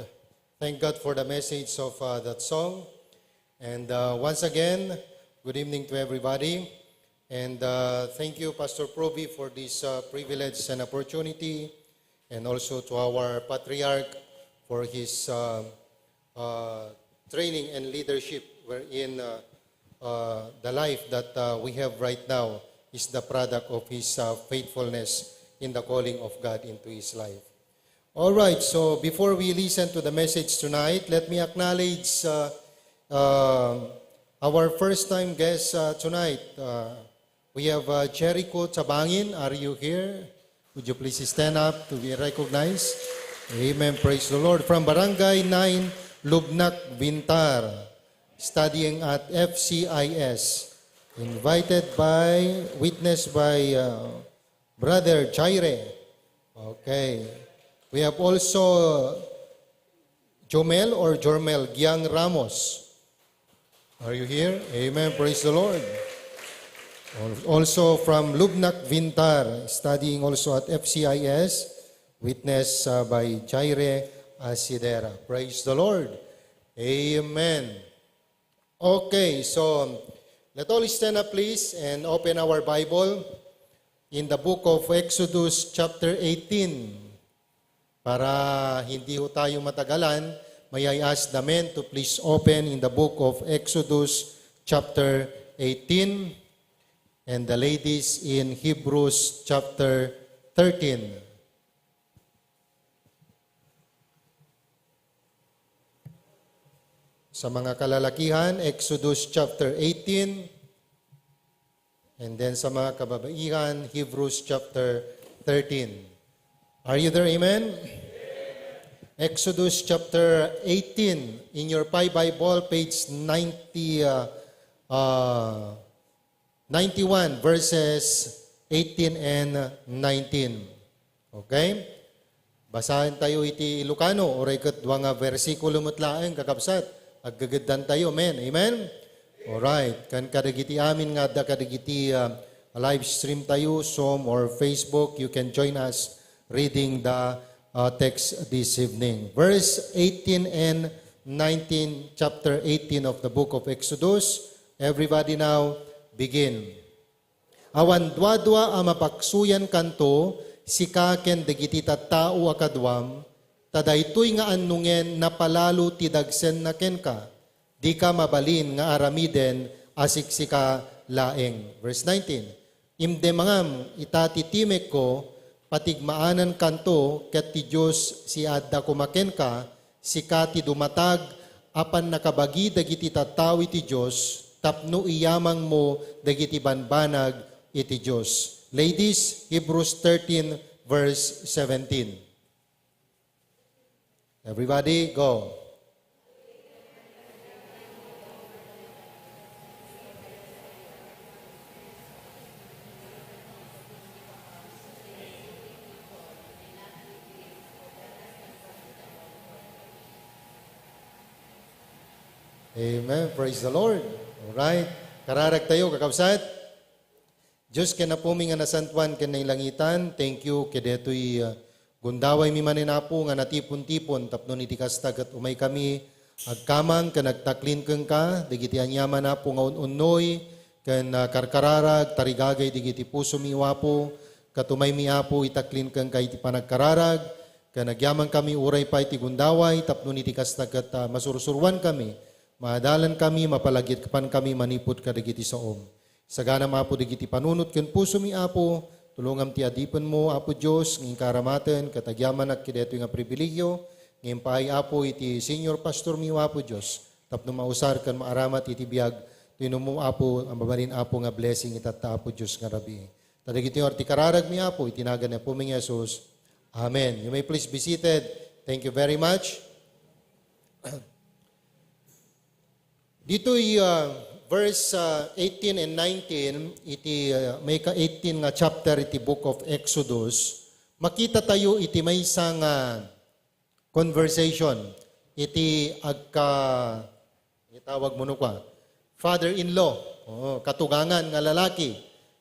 Thank God for the message of that song. And once again, good evening to everybody. And thank you, Pastor Proby, for this privilege and opportunity. And also to our Patriarch for his training and leadership, wherein the life that we have right now is the product of his faithfulness in the calling of God into his life. All right, so before we listen to the message tonight, let me acknowledge our first-time guest tonight. We have Jericho Tabangin. Are you here? Would you please stand up to be recognized? Amen. Praise the Lord. From Barangay 9, Lubnak, Bintar, studying at FCIS. Witnessed by Brother Jaire. Okay. We have also Jomel or Jormel Giang Ramos. Are you here? Amen. Praise the Lord. Also from Lubnak Vintar, studying also at FCIS, witnessed by Jaire Asidera. Praise the Lord. Amen. Okay, so let all stand up please and open our Bible in the book of Exodus chapter 18. Para hindi ho tayo matagalan, may I ask the men to please open in the book of Exodus chapter 18 and the ladies in Hebrews chapter 13. Sa mga kalalakihan, Exodus chapter 18 and then sa mga kababaihan, Hebrews chapter 13. Are you there? Amen? Exodus chapter 18. In your Bible, page 91, verses 18 and 19. Okay? Basahin tayo iti Ilocano, oray kat nga versikulo mutlaeng kakabsat. Aggagadan tayo, amen? Amen? Alright. Kan kadagiti amin nga da kadagiti live stream tayo, Zoom or Facebook, you can join us reading the text this evening. Verse 18 and 19, chapter 18 of the book of Exodus. Everybody now, begin. Awan dwa-dwa mapaksuyan kanto, sika ken dagiti tattao akadwam, tadaytoy nga annungen napalalo ti dagsen na ken ka, di ka mabalin nga aramiden asiksika laeng. Verse 19, imdemangam itatitimek ko, patigmaanan kanto, ket ti Diyos si adda kumaken ka, si kati dumatag, apan nakabagi dagiti tattaw iti Diyos, tapno iyamang mo dagiti banbanag iti Diyos. Ladies, Hebrews 13 verse 17. Everybody, go. Amen. Praise the Lord. Alright. Kararag tayo, kakabsat. Diyos ka na pumi nga nasantuan ka na ilangitan. Thank you. Kadeto'y gundaway mi maninapo nga natipon-tipon. Tapno iti kastag at umay kami. Agkamang ka nagtaklin kang ka. Digiti anyaman na po nga unoy. Kan karkararag, tarigagay, digiti puso mi wapo. Katumay mi apo, itaklin kang ka iti panagkararag. Ka nagyaman kami, uray pa iti gundaway. Tapno iti kastag at masursurwan kami. Maadalan kami, mapalagit kapan kami, manipot ka digiti sa Sagana mapo digiti panunot ken puso mi apo, tulungam ti adipen mo, apo Diyos, nging karamaten, katagyaman at kideto nga pribilegyo, nging pahay apo iti senior pastor mi apo Diyos, tapno mausar kan maaramat iti biyag, tuinom mo apo, ang babalin apo nga blessing itata apo Diyos nga rabi. Tadigiti orti kararag mi apo, itinagan na po mi Jesus. Amen. You may please be seated. Thank you very much. Dito'y verse 18 and 19, iti may ka-18 nga chapter iti book of Exodus, makita tayo iti may isang conversation. Iti itawag mo no ka, father-in-law, katugangan nga lalaki.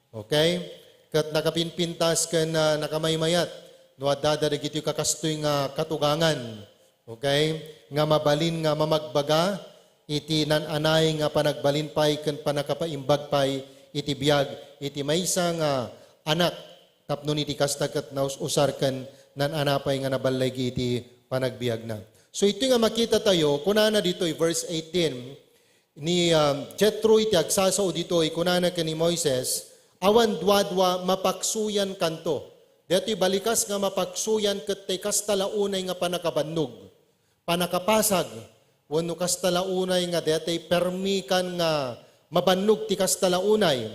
Okay? Kat nakapinpintas ka na nakamaymayat, no adada dagiti kakastoy nga katugangan. Okay? Nga mabalin nga mamagbaga, iti nananay nga panagbalinpay ken panakapaimbag pay iti biag, iti maysa nga anak tapno iti kasta ket nausar ken nananapay nga nabalay iti panagbiag na. So ito nga makita tayo, kunana dito verse 18 ni Jethro iti agsasao dito kunana ken ni Moises, awan duadwa mapaksuyan kanto. Dito balikas nga mapaksuyan ket tay kastalaunay nga panakabannog. Panakapasag wenno kastalaunay nga dito permikan nga mabannog ti kastalaunay.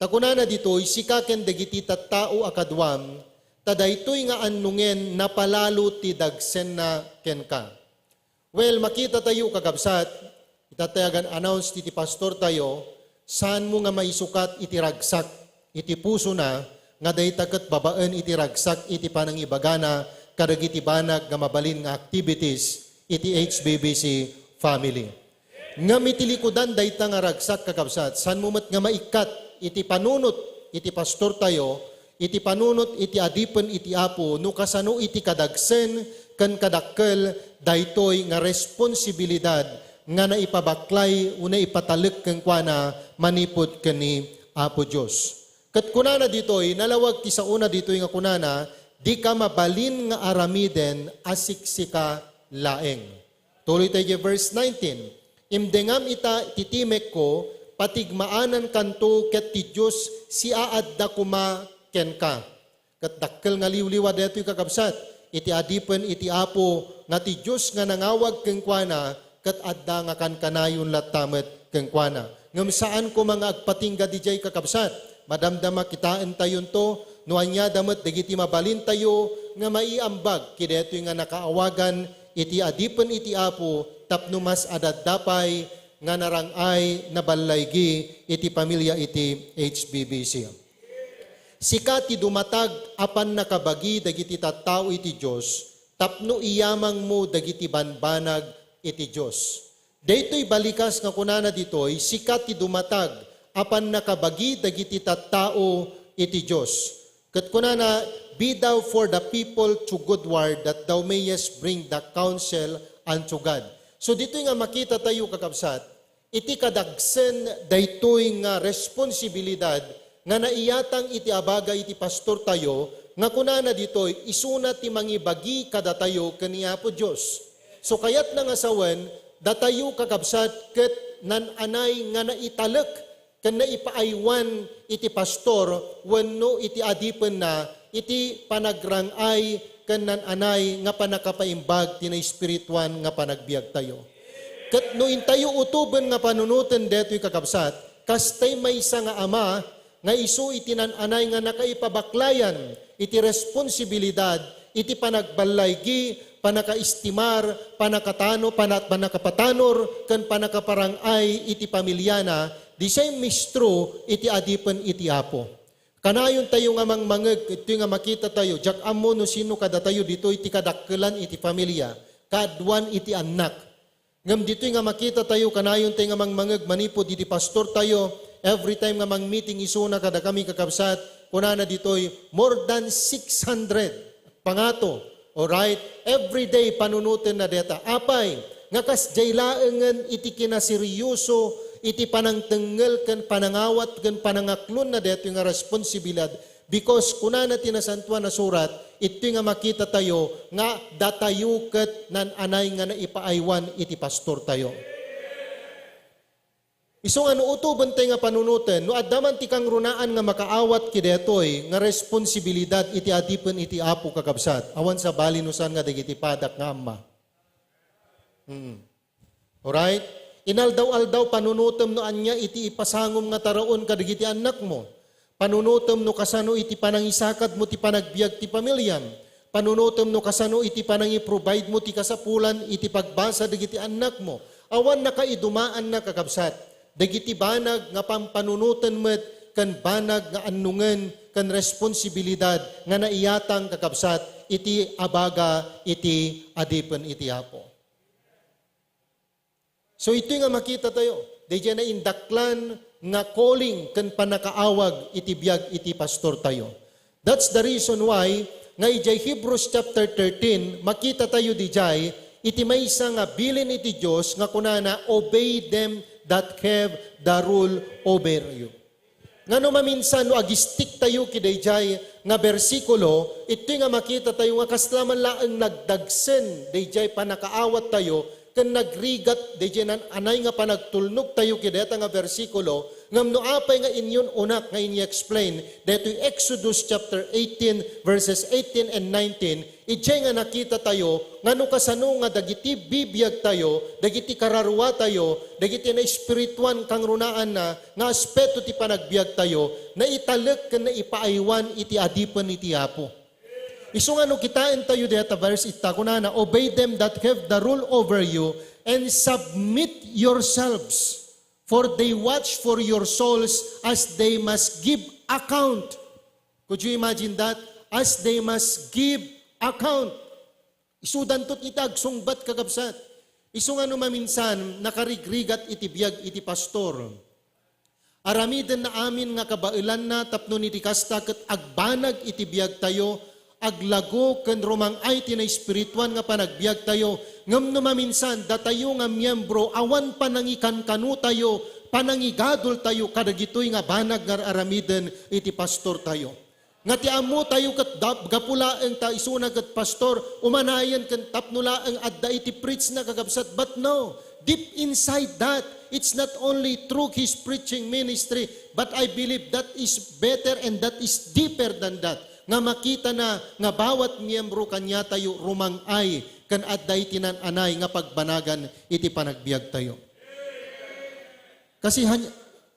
Takunana dito sikaken dagiti tattao akadwam tadaytoy nga annungen napalalo ti dagsen na kenka. Well, makita tayo kagabsat, itatayagan announce ti pastor tayo, saan mo nga maisukat iti ragsak, iti puso na, nga daytaket babaan iti ragsak, iti panangibagana, kadagiti banag nga mabalin nga activities, iti HBBC family. Nga mitilikudan dayta nga ragsak kagabsat, saan mo mat nga maikat, iti panunot, iti pastor tayo, iti panunot, iti adipen, iti apo, no kasano iti kadagsen, kan kadakkel, daytoy nga responsibilidad, nga naipabaklay, una ipatalik kang kuana, manipod kani Apo Diyos. Kat kunana ditoy, nalawag ti sa una ditoy nga kunana, di ka mabalin nga aramiden, asiksika laeng. Tuloy tayo verse 19, imdengam ita titimek ko, patigmaanan kanto ket ti Diyos si aadda kuma ken ka. Kat dakkel nga liwliwa detoy kakabsat, iti adipen iti apo nga ti Diyos nga nangawag keng kuana kat adda nga kankanayon latamet keng kuana. Ngem saan ko mga agpatingga di jay kakabsat, madamdama kitaan tayon to, no anya damet dagiti mabalin tayo nga maiambag kideto nga nakaawagan iti adipen iti apo tapno mas adaddapay nga narangay naballaygi iti pamilya iti HBBC. Sika ti dumatag apan nakabagi dagiti tattao iti Dios tapno iyamang mo dagiti banbanag iti Dios. Daytoy balikas nga kunana ditoy sika ti dumatag apan nakabagi dagiti tattao iti Dios. Ket kunana be thou for the people to good word that thou mayest bring the counsel unto God. So ditoy nga makita tayo kakabsat, iti kadagsen daytoy nga responsibilidad nga naiyatang iti abaga iti pastor tayo, nga kunana ditoy, isuna ti mangibagi kada tayo kaniya po Diyos. So kayat na nga sawen, datayo kakabsat ket nananay nga naitalek, kan naipaaywan iti pastor, wenno iti adipen na, iti panagrangay, kan nananay nga panakapaimbag, tina espirituan nga panagbiag tayo. Ket no intayo utuben nga panunuten detoy kakabsat, kastay may isa nga ama, nga isu iti nananay nga nakaipabaklayan, iti responsibilidad, iti panagbalaygi, panakaistimar, panakatano, panakapatanor, kan panakaparangay, iti pamilyana, di siya'y mistro, iti adipen, iti apo. Kanayon tayo nga mangmangeg, ito nga makita tayo, jak amo no sino kada tayo dito, iti kadakkelan, iti pamilya, kadwan, iti anak. Ngam dito nga makita tayo, kanayon tayo nga mangmangeg, manipod, iti pastor tayo, every time nga mang-meeting isuna kada kami kakabsat, kunana ditoy more than 600 pangato. Alright? Every day panunutin na deta. Apay, nga kas jaylaengen iti kinasiryoso, iti panangtenggel ken panangawat ken panangaklon na deta nga responsibilidad. Because kunana tinasantuan na surat, ito nga makita tayo nga datayo ket nananay nga naipaaywan iti pastor tayo. Isong ano utuban tayo nga panunutin, no addaman ti kang runaan nga makaawat kidetoy, nga responsibilidad iti adipen iti apo kakabsat. Awan sa balinusan nga dagiti padak nga amma. Alright? Inaldaw-aldaw panunutem no anya iti ipasangom nga taraon kadagiti anak mo. Panunutem no kasano iti panangisakad mo ti panagbiag ti pamilyam. Panunutem no kasano iti panangi-provide mo ti kasapulan iti pagbasa dagiti anak mo. Awan nakaidumaan na kakabsat. Dagiti banag nga pampanunutan met kan banag nga annungen kan responsibilidad nga naiyatang kakabsat iti abaga iti adipen iti apo. So ito nga makita tayo. Dahil na indaklan nga calling kan panakaawag iti biag iti pastor tayo. That's the reason why nga ijay Hebrews chapter 13, makita tayo di jay, iti maysa nga bilin iti Dios nga kunana, obey them that have the rule over you. Ngano maminsan no agistik tayo kiday jay nga bersikulo, ito nga makita tayo nga kaslaman laang nagdagsen, day jay panakaawat tayo, kan nagrigat, day jay anay nga panagtulnog tayo kideta nga bersikulo, ngam no apay nga inyon unak nga ini-explain, dito Exodus chapter 18 verses 18 and 19, ijay nga nakita tayo, ngano kasano nga dagiti bibiyag tayo, dagiti kararwa tayo, dagiti na espirituan kang runaan na, nga aspeto ti panagbiag tayo, na italek ken na ipaaywan iti adipan iti Apo. Iso nga no kitain tayo deta verse ita kunana, obey them that have the rule over you and submit yourselves, for they watch for your souls as they must give account. Could you imagine that? As they must give account. Isudan tot itag sungbat kakabsat. Iso nga no maminsan nakarigrigat iti biyag iti pastor. Aramiden na amin nga kabailan na tapno ni tikasta ket agbanag iti biyag tayo, aglago ken romang ay tinay espirituan nga panagbiag tayo, ngem no maminsan datayo nga miyembro awan panangikan kanu tayo, panangigadol tayo kadagitoy nga banag nga aramiden iti pastor tayo. Nga ti amo tayo ket gapulaeng ta isuna ket pastor, umanayan ken tapnulaeng adda iti preach na kagabsat, but no, deep inside that, it's not only through his preaching ministry, but I believe that is better and that is deeper than that. Nga makita na nga bawat miyembro kanya tayo rumangay kan adday tinan-anay nga pagbanagan iti panagbiag tayo. Kasi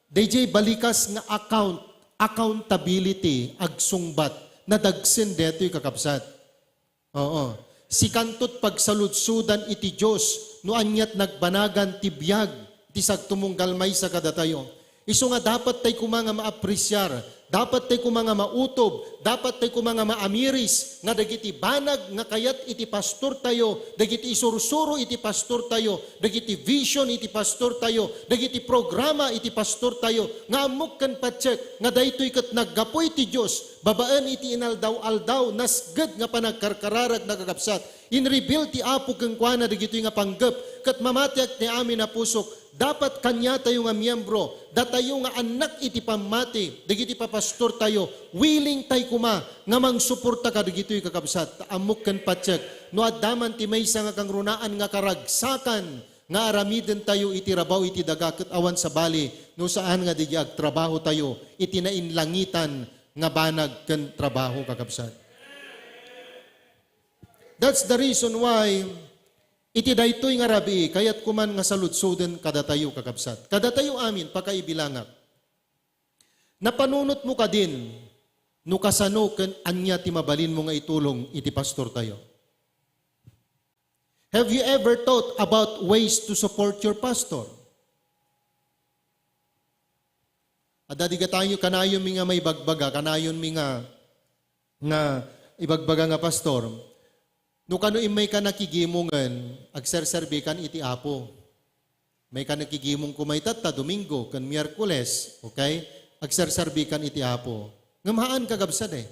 DJ balikas nga accountability agsungbat na dagsen detoy kakabsat. Oo. Si kantot pagsaludsudan iti Dios no anyat nagbanagan ti biag ti sagtumunggal may sa kadatayo. Isu nga dapat tay kumanga maapresyar, dapat tay kumanga mautob, dapat tay kumanga maamiris, nga dagiti banag nga kayat iti pastor tayo, dagiti isursuro iti pastor tayo, dagiti vision iti pastor tayo, dagiti programa iti pastor tayo, nga amok kan patsek, nga daytoy ket naggapoy ti Dios, babaan iti inaldaw-aldaw, nasged nga panagkarkararag nagagapsat, inreveal ti Apo keng kuana dagitoy nga panggep, ket mamatiak ti amin na pusok, dapat kanya tayo nga miyembro, datayo nga anak iti pamati, dagiti papastor tayo, willing tayo kuma, nga mangsuporta ka dagitoy kakabsat, amok ken patsek, no addaman ti maysa nga kang runaan nga karagsakan, nga aramiden tayo iti rabaw iti daga ket awan sa bali, no saan nga di agtrabaho tayo, iti nainlangitan nga banag ken trabaho kakabsat. That's the reason why iti daytoy nga rabi, kayat kuman nga saludsuden kadatayo kakabsat. Kadatayo amin, pakaibilangak. Napanunot mo ka din, no kasano ken anya ti mabalin mo nga itulong iti pastor tayo. Have you ever thought about ways to support your pastor? Adadiga tayo kanayon mi nga may bagbaga, kanayon mi nga ibagbaga nga pastor. No kano imay ka nakigimongan, agserserbi kan iti Apo. May ka nakigimong kumaytat ta Domingo, kan Miyerkules, okay? Agserserbi kan iti Apo. Ngamahaan kagabsat eh.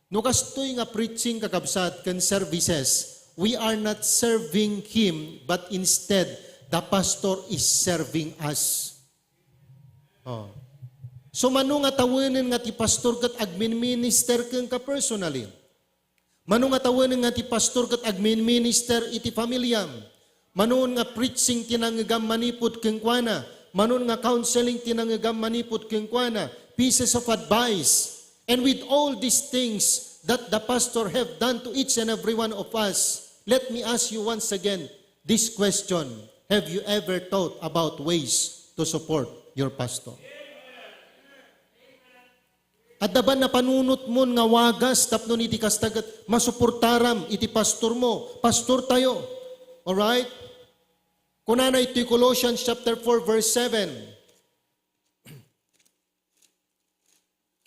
No kastoy nga preaching kagabsat kan services, we are not serving Him, but instead, the pastor is serving us. Oh. So mano nga tawanin nga ti pastor kat admin minister kang ka personally. Mano nga tawanin nga ti pastor kat admin minister iti pamilyam. Mano nga preaching tinanggam manipod kang kuana. Mano nga counseling tinanggam manipod kang kuana. Pieces of advice. And with all these things that the pastor have done to each and every one of us, let me ask you once again this question. Have you ever thought about ways to support your pastor? At daban na panunot mo nga wagas tapno iti kastagat masuportaram iti pastor mo. Pastor tayo. Alright? Kunana iti Colossians chapter 4 verse 7.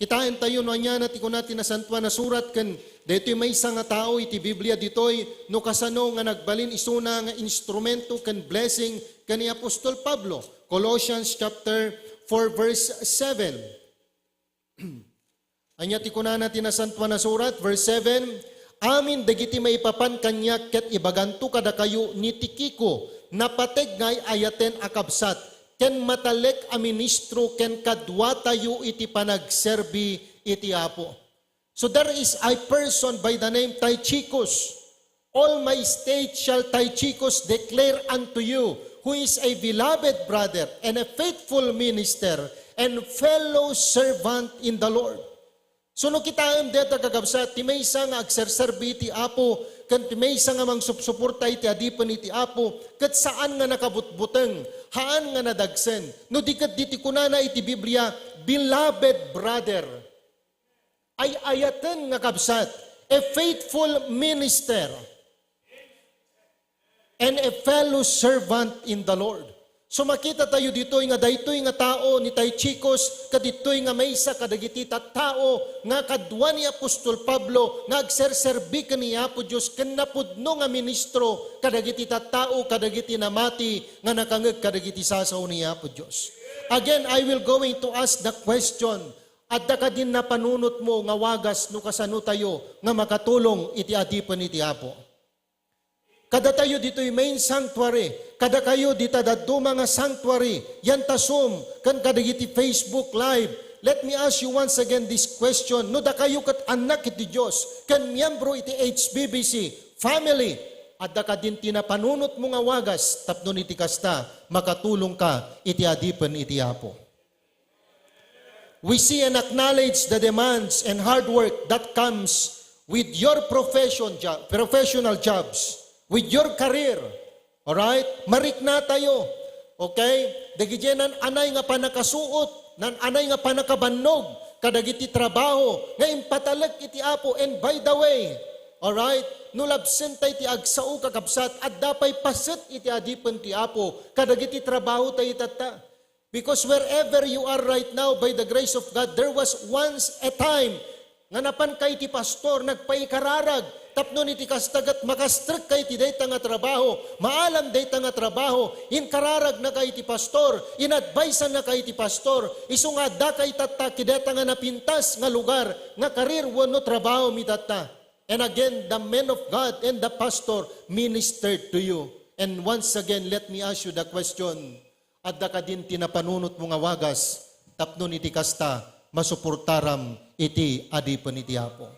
Kitain tayo no anya nati kunati na santuan na surat ken daytoy may isa nga tao iti Biblia ditoy no kasano nga nagbalin isuna nga instrumento ken blessing ken ni Apostol Pablo. Colossians chapter 4 verse 7. Anya ti kunana ti nasantuan na surat verse 7, amin dagiti maipapan kanya ket ibaganto kada kayo ni Tikiko, napateg ngay ayaten akabsat, ken matalek a ministro ken kadwa tayo iti panagserbi iti Apo. So there is a person by the name Tychicus. All my state shall Tychicus declare unto you, who is a beloved brother and a faithful minister and fellow servant in the Lord. So no kita deta kagabsat, ti may isa nga agserserbi iti Apo, kan ti may isa nga mangsupsuporta iti adipan iti Apo, kat saan nga nakabutbuteng, haan nga nadagsen. No di kat diti kunana iti Biblia, beloved brother, ay ayaten nga kabsat, a faithful minister, and a fellow servant in the Lord. So makita tayo dito nga daytoy nga tao ni Tychicus, kaditoy nga maysa kadagiti tao nga kadwa ni Apostol Pablo nga agserserbi kaniya po Dios ken napudno nga ministro kadagiti tao kadagiti namati nga nakangeg kadagiti sasaw niya po Dios. Again, I will going to ask the question, adda ka din na panunot mo nga wagas no kasano tayo nga makatulong iti adipan iti Apo. Kada tayo dito'y main sanctuary, kada kayo dita dadto mga sanctuary, yan tasum, kan kadagiti Facebook Live. Let me ask you once again this question, no da kayo kat anak iti Diyos, kan miyembro iti HBBC, family, adda ka din tinapanunot mo nga wagas, tapno iti kasta, makatulong ka iti adipan iti Apo. We see and acknowledge the demands and hard work that comes with your professional jobs, with your career. Alright? Marikna tayo. Okay? Dagijenan anay nga panakasuot, nan anay nga panakabannog, kadagiti trabaho, nga impatalag iti Apo. And by the way, alright? Nulabsen tayo iti agsao kakabsat, at dapay paset iti adipan ti Apo, kadagiti trabaho tayo tata. Because wherever you are right now, by the grace of God, there was once a time nga napan kay ti pastor, nagpaikararag, tapno ni ti kastagat, makastrek kay ti dayta nga trabaho, maalam dayta nga trabaho, inkararag na kay ti pastor, inadvisean na kay ti pastor, iso nga da kay tata, kideta nga napintas nga lugar, nga karir wano trabaho mi tata. And again, the men of God and the pastor ministered to you. And once again, let me ask you the question, adda ka din tinapanunot mo nga wagas, tapno iti kasta, masuportaram iti adipan iti Apo.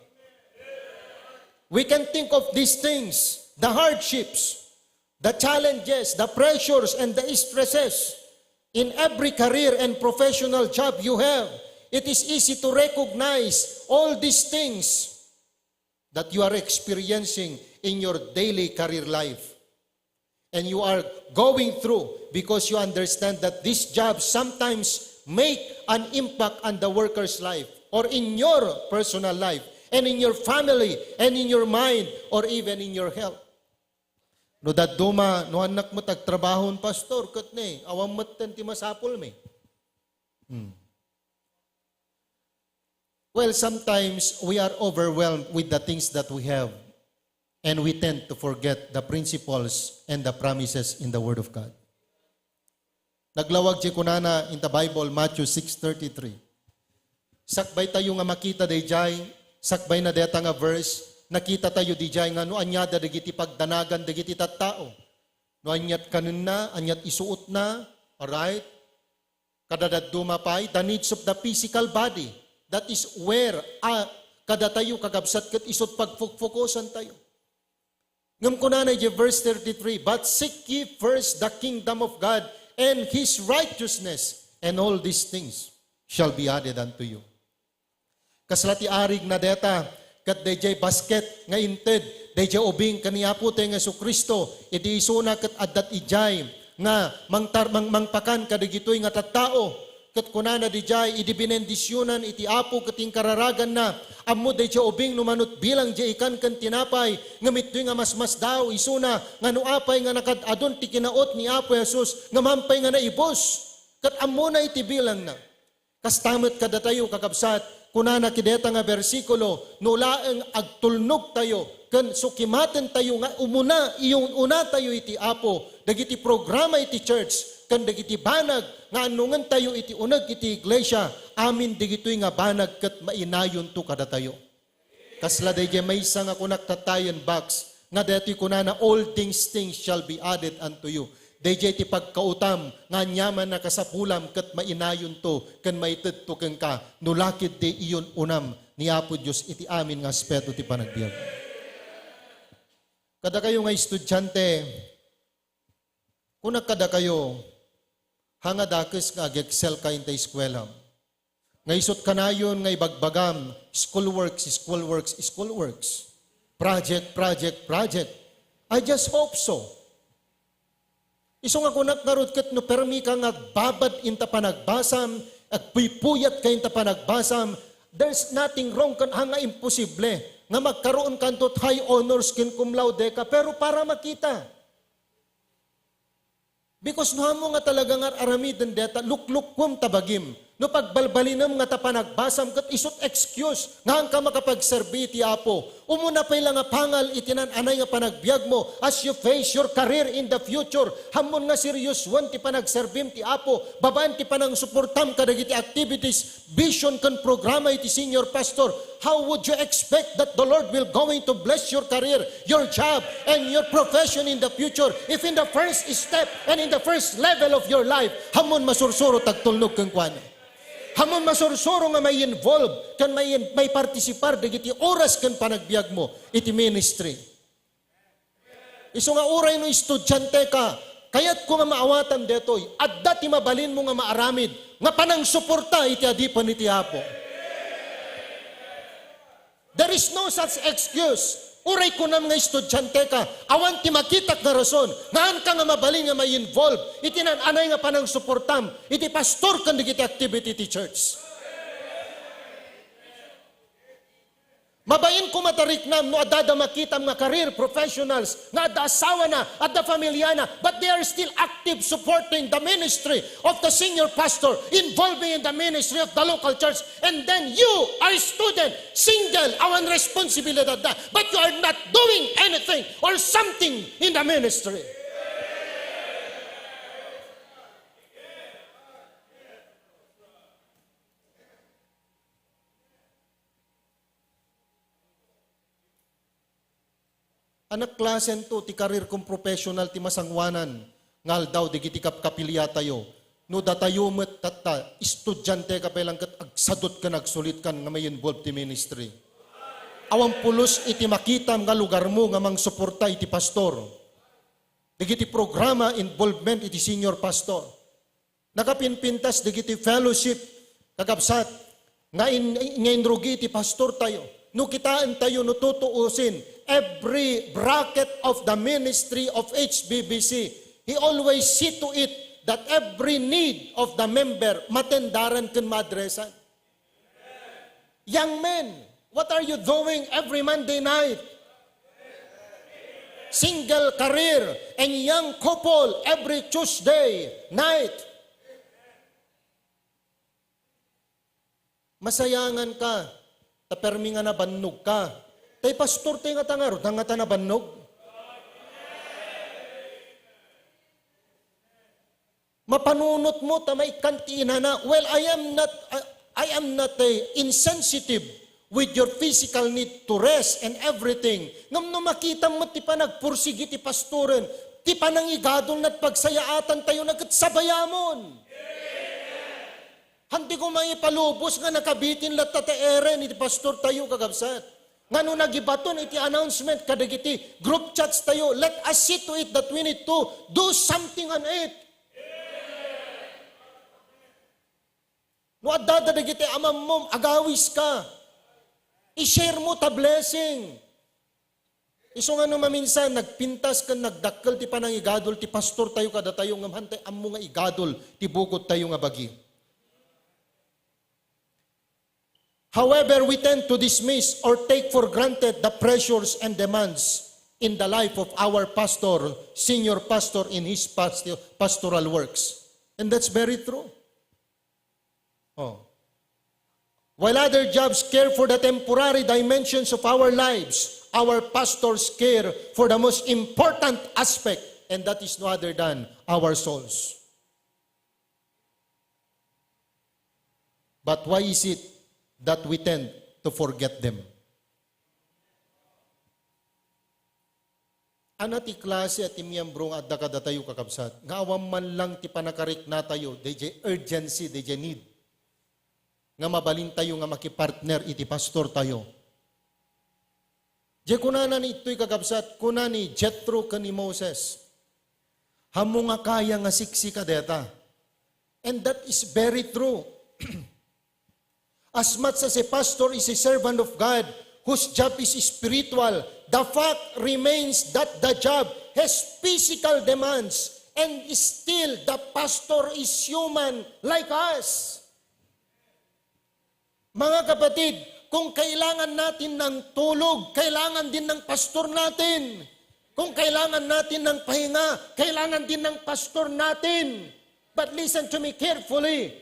We can think of these things, the hardships, the challenges, the pressures, and the stresses in every career and professional job you have. It is easy to recognize all these things that you are experiencing in your daily career life. And you are going through because you understand that these jobs sometimes make an impact on the worker's life or in your personal life and in your family and in your mind or even in your health. No daduma, no anak mo tagtrabahon, pastor, kat ne, awam matan ti masapol me. Well, sometimes we are overwhelmed with the things that we have. And we tend to forget the principles and the promises in the Word of God. Naglawag si kunana in the Bible, Matthew 6:33. Sakbay tayo nga makita dayjay, sakbay na deta nga verse, nakita tayo dijay nga no anyada dagiti pagdanagan dagiti tattao. No anyat kanen na, anyat isuot na, alright? Kadadad dumapay, the needs of the physical body. That is where kada tayo kagabsat ket isot pagfokusan tayo. Ngam kunanay di verse 33, but seek ye first the kingdom of God and His righteousness, and all these things shall be added unto you. Kaslati arig na deta, kat dayjay basket nga inted, dayjay ubing kaniapo tayo nga Kristo, iti isuna kat adat ijay, nga mangpakan kadagitoy nga tattao, kat kunana dijay idi binendisyonan iti Apo kating kararagan na ammo dayjay ubing numanut bilang jay ikan kan tinapay ngamittoy nga masmas daw isuna nga nuapay nga nakadadon ti kinaot ni Apo Jesus nga mampay nga naibos kat ammo na iti bilang na kastamet kada tayo kakabsat kunana kideta nga bersikulo nulaeng agtulnog tayo ken sukimaten tayo nga umuna iyong una tayo iti Apo dagiti programa iti church kan dagiti banag nga anungan tayo iti uneg iti iglesia amin digitoy nga banag ket mainayon to kada tayo. Kasla DJ may isa nga kunak tatayan box, nga deti kuna na all things shall be added unto you. DJ ti pagkautam, nga nyaman na kasapulam kat mainayon to, kan maited to kang ka, nulakid ti iyon unam, ni Apo Diyos iti amin nga aspeto ti panagbiag. Kada kayo nga estudyante, kung kada kayo, hangadakis nga ag-excel ka in ta eskwela. Nga isot kanayon nga ibagbagam, schoolworks. Project. I just hope so. Iso nga kunak narod ket no permi ka nga babad inta panagbasam, agpuypuyat ka inta panagbasam, there's nothing wrong kan hanga imposible nga magkaroon kantot high honors kin cum laude ka, pero para makita. Because no mo nga talaga nga aramiden deta, luklukwam tabagim. No pagbalbalinam nga tapanagbasam kat isot excuse nga ang ka makapagserbi ti Apo. Umuna pa ilang nga pangal itinan anay nga panagbiag mo as you face your career in the future. Hamon nga serious one ti panagserbim ti Apo. Babaan ti panang suportam kadagiti activities, vision kan programa iti senior pastor. How would you expect that the Lord will going to bless your career, your job, and your profession in the future if in the first step and in the first level of your life, hamon masursuro tagtulnog kang kwan. Hamon masursuro nga may involve, kan may partisipar, dagiti oras kan panagbiag mo, iti ministry. Iso nga uray no estudyante ka, kaya't ko nga maawatan detoy, at dati mabalin mo nga maaramid, nga panang suporta iti adipan iti Apo. There is no such excuse. Uray ko nam nga estudyante ka, awan ti makitak nga rason, ngaan ka nga mabalin nga may involve, iti nananay nga panang suportam, iti pastor kan digiti activity ti church. Mabayin ko matariknam no adada makitam nga career professionals nga adda asawa na, adda pamilya na, but they are still active supporting the ministry of the senior pastor, involving in the ministry of the local church, and then you are a student, single, awan responsibilidad na, but you are not doing anything or something in the ministry. Anak klasen to, ti karir kong professional ti masangwanan, ngal daw, digiti kapilya tayo. No datayo met tata, estudyante ka pelang kat agsadot ka nagsulit kan nga may involved ti ministry. Awang pulos iti makitam nga lugar mo nga mang suporta iti pastor. Digiti programa involvement iti senior pastor. Nakapinpintas digiti fellowship, kagabsat, nga inrugi iti pastor tayo. No kitaan tayo, no tutuusin, every bracket of the ministry of HBBC, he always see to it that every need of the member matendaran kan madresan. Young men, what are you doing every Monday night? Single career and young couple every Tuesday night. Masayangan ka. Tapermi nga nabannog ka. Tay pastor tayo nga tangarot, nga ta nabannog. Mapanunot mo, ta may kantina na. Well, I am not insensitive with your physical need to rest and everything. Ngam no makita mo, ti pa nagpursigi ti pastoren, ti pa nangigadol na't pagsayaatan tayo nagkatsabayamon. Hindi ko may palubos nga nakabitin lat tataere ni pastor tayo kagabsat. Nga nung nagibaton iti announcement kadagiti group chats tayo, let us see to it that we need to do something on it. No adada dagiti amam mo, agawis ka. I-share mo ta blessing. Iso nga nung maminsan, nagpintas ka, nagdakkel ti panangigadol, ti pastor tayo kada tayo, ngamhantay ammo nga igadol, ti bukod tayo nga bagi. However, we tend to dismiss or take for granted the pressures and demands in the life of our pastor, senior pastor in his pastoral works. And that's very true. While other jobs care for the temporary dimensions of our lives, our pastors care for the most important aspect, and that is no other than our souls. But why is it that we tend to forget them? Ana ti klase at imiyambro nga adda kada tayo kakabsat. Nga awam man lang ti panakarik na tayo, DJ urgency, DJ need. Nga mabalin tayo nga makipartner iti pastor tayo. Di kunana ni ito'y kakabsat, kunani Jethro ka ni Moses. Hamo nga kaya nga siksi ka deta. And that is very true. As much as a pastor is a servant of God, whose job is spiritual, the fact remains that the job has physical demands and still the pastor is human like us. Mga kapatid, kung kailangan natin ng tulog, kailangan din ng pastor natin. Kung kailangan natin ng pahinga, kailangan din ng pastor natin. But listen to me carefully.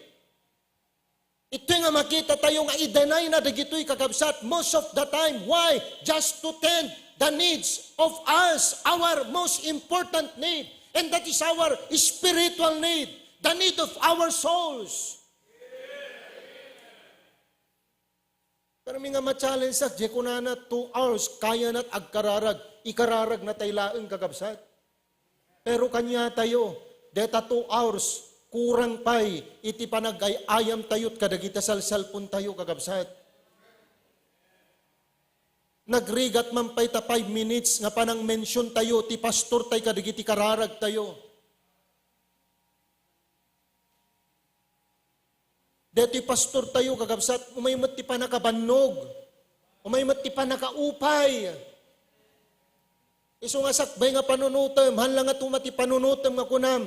Ito nga makita tayo nga i-deny na dagito'y kakabsat most of the time. Why? Just to tend the needs of us, our most important need. And that is our spiritual need, the need of our souls. Pero mga ma-challenge sa, di ko na 2 hours, kaya na't agkararag, ikararag na taylaang kakabsat. Pero kanya tayo, deta 2 hours, kurang pay, iti panagayayam tayo't kadagita salsal pun tayo kakabsat. Nagrigat man pay ta 5 minutes, nga panang mention tayo, ti pastor tayo kadagiti kararag tayo. Deti pastor tayo kakabsat, umaymat ti pa nakabannog, umaymat ti pa nakaupay. Iso nga sakbay nga panunutem, hanlang nga tumati panunutem nga kunam.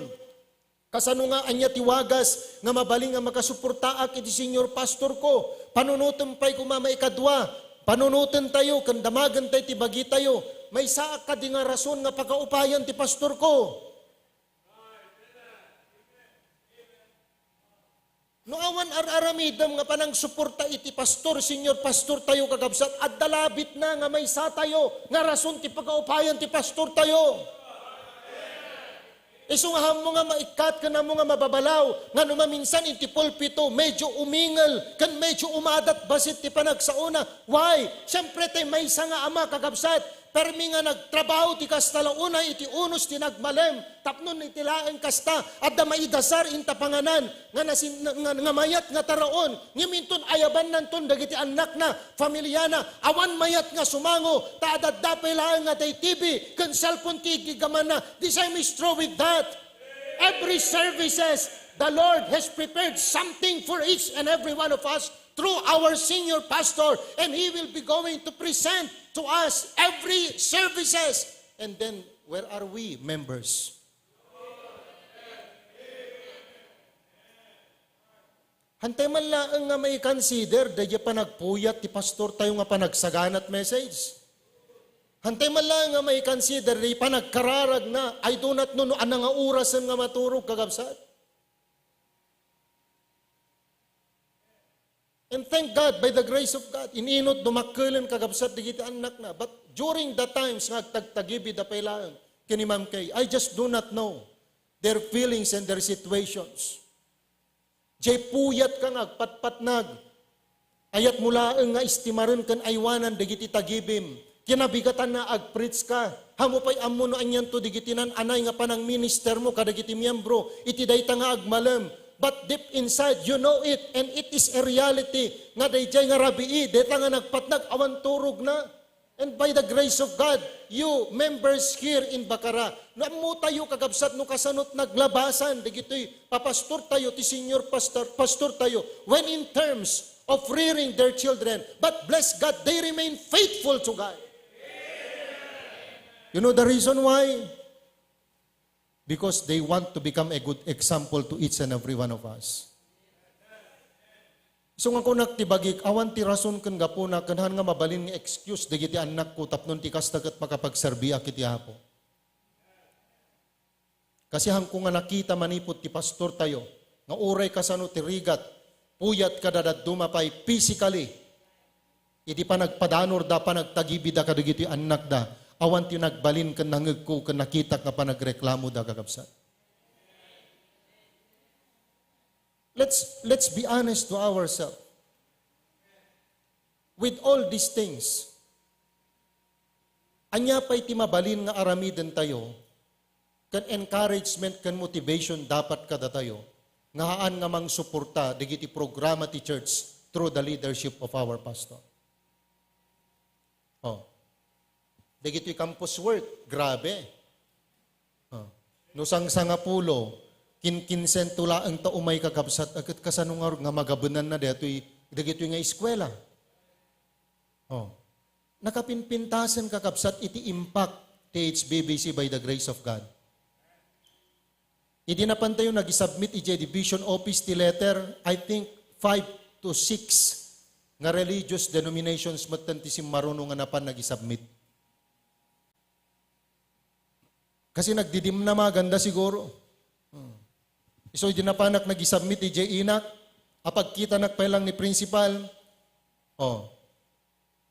Kasano nga anya tiwagas nga mabaling nga makasuportaak iti senior pastor ko. Panunutem pa'y kumama ikadwa. Panunutem tayo, kandamagan tayo, tibagi tayo. May saak ka di nga rason nga pagkaupayan ti pastor ko. No awan aramidam nga panang suporta iti pastor, senior pastor tayo kakabsat, at dalabit na nga may sa tayo, nga rason ti pagkaupayan ti pastor tayo. Iso nga mo nga maikat ka na mo nga mababalaw, nga numaminsan iti pulpito, medyo umingal, kan medyo umadat basit ti panagsauna. Why? Siyempre tayo may isa nga ama kakabsat, permi nga nagtrabaho ti kastalauna iti unos ti nagmalem, tapnon iti laeng kasta, at da maidasar inta panganan, nga mayat nga taraon, ngiminton ayaban nanton dagiti anak na, familia na, awan mayat nga sumango, taadadapay laeng nga tay TV, kan cellphone ti gigaman na, the same is true with that. Every services, the Lord has prepared something for each and every one of us through our senior pastor, and he will be going to present to us every services. And then, where are we, members? Hantay man lang nga may consider, dahil pa nagpuyat ti pastor tayo nga panagsaganat message. Hantay man lang nga may consider, dahil pa nagkararag na, I do not know anang nga orasan nga maturog kagabsat. And thank God, by the grace of God, ininot dumakulan kagabsat digiti anak na. But during the times nga tagtagibi da pailaan, kini Ma'am Kay, I just do not know their feelings and their situations. Jay puyat ka nga, patpatnag, ayat mula nga istimaran kan aywanan digiti tagibim, kinabigatan na agpreach ka, hamo pa'y ammo no anyan to digitinan anay nga panang minister mo kadagiti miyembro, iti dayta nga agmalem. But deep inside, you know it, and it is a reality. Nga dayjay nga rabii, deta nga nagpatnag, awan turog na. And by the grace of God, you members here in Bacara, namu tayo kagabsat no kasanot naglabasan, digito'y papastor tayo, ti senior pastor tayo, when in terms of rearing their children. But bless God, they remain faithful to God. You know the reason why? Because they want to become a good example to each and every one of us. So nga kung nagtibagik, awan ti rason kan gapuna, kanhan nga mabalin nga excuse, digiti anak ko, tapnon ti kastagat makapagserbi akit yapo. Kasi hang kung nga nakita manipot ti pastor tayo, nga uray kasano ti rigat, puyat ka dadad dumapay physically, iti pa nagpadanor da pa nagtagibida kadagiti anak da, awan ti nagbalin kan nangeg ko kan nakita ka pa nagreklamo da kakabsat. Let's be honest to ourselves. With all these things, Anya pa'y timabalin nga aramiden tayo, kan encouragement, kan motivation dapat kada tayo, nga haan nga mang suporta, digiti programa ti church through the leadership of our pastor. Oh. Digiti campus work, grabe. Oh. No sang-sangapulo, kinkinsen tula ang taumay kakabsat, agad kasanungar nga magabunan na deto'y digito'y nga eskwela. Oh. Nakapinpintasan kakabsat iti impact THBBC by the grace of God. Hindi na pantayo nag-submit iti division office ti letter, I think 5 to 6 nga religious denominations matantisim marunong nga napan nag-submit. Kasi nagdidim na maganda siguro. So hindi na panak nag-submit iti inak, apag kita nagpailang ni principal,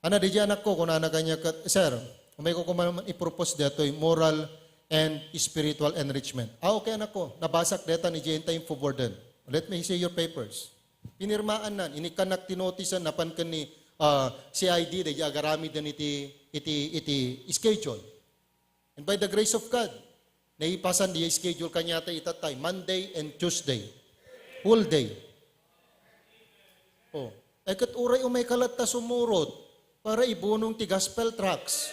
ana di anak ko, kung ana kanya, sir, may ko kumaman ipropose dito, moral and spiritual enrichment. Okay anak ko, nabasak deta ni Jenta yung forwarded. Let me see your papers. Pinirmaan na, inikanak tinotisan, napan ka ni CID, di agarami din iti schedule. And by the grace of God, naipasan di schedule kanya tayo itatay, Monday and Tuesday. Whole day. Kat uray umay kalat ta sumurot, para ibunong ti gospel tracts.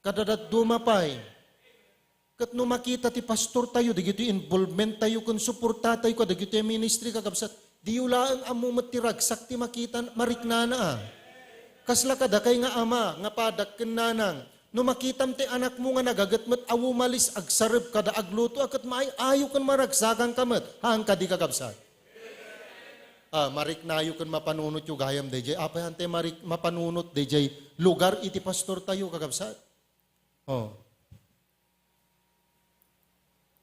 Kadadat dumapay. Kat no makita ti pastor tayo, digito involvement tayo, kung suporta tayo ko, digito yung ministry kakabsat, di ulaan amumat ti ragsak ti makita, mariknana. Kasla kada kay nga ama, nga padak kenanang, no makitam ti anak mo nga nagagatmat, awumalis agsarib kada agluto, akat maayo kan maragsakan kamat, hang kadi kakabsat. Mariknayo kan mapanunot yung gayam DJ. Apa hante mapanunot DJ lugar iti pastor tayo kakabsat.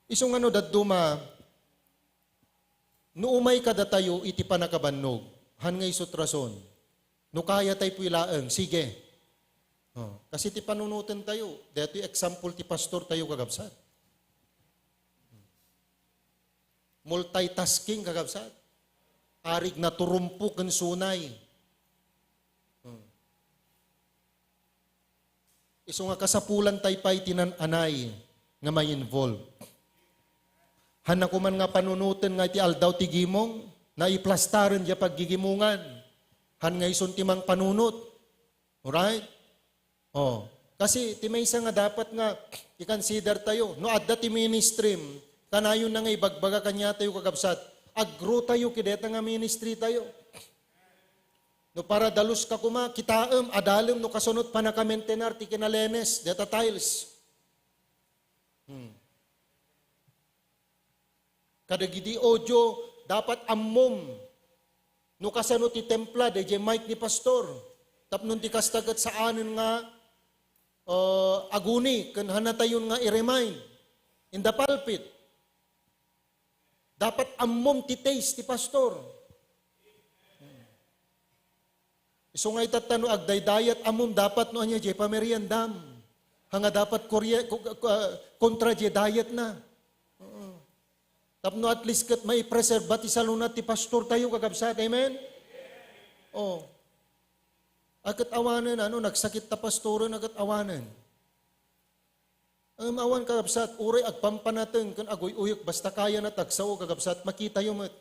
Isong ano daduma, no umay kada tayo iti panakabannog, han nga isot rason, no kaya tayo puilaang, sige. Kasi ti panunutin tayo, dito example ti pastor tayo kakabsat. Multitasking kakabsat. Arig na turumpok ang sunay. Iso nga kasapulan tay pa'y tinananay nga may involve. Hana ko man nga panunutin nga iti aldaw ti gimong, na iplastaran diya paggigimungan. Han nga ison timang panunot. Alright? Kasi ti may isa nga dapat nga i-consider tayo. No adda ti ministry, kanayon na nga ibagbaga kanya tayo kakabsat. Agro tayo, kideta nga ministry tayo. No para dalus ka kuma, kitaam, adalem, no kasunod pa na kamentenar, ti kinalenes, deta tiles. Kadagidi audio, dapat ammom. No kasano ti templa, deje mic ni pastor. Tapnon ti kastagat sa anin nga, aguni, kanhana tayon nga i-remind. In the pulpit. Dapat ammom ti taste ti pastor. Iso nga itatano agdaydayat ammom dapat no anya jay pameriendam. Hanga dapat kontra jay diet na. Tapno at least kat may preserve ti salunat ti pastor tayo kakabsat. Amen? Akat awanan, nagsakit ta pastoran, akat awanan. Ang awan kakabsat, uray agpampanateng, kan agoy uyok, basta kaya na tagsaw kakabsat, makita yung mat.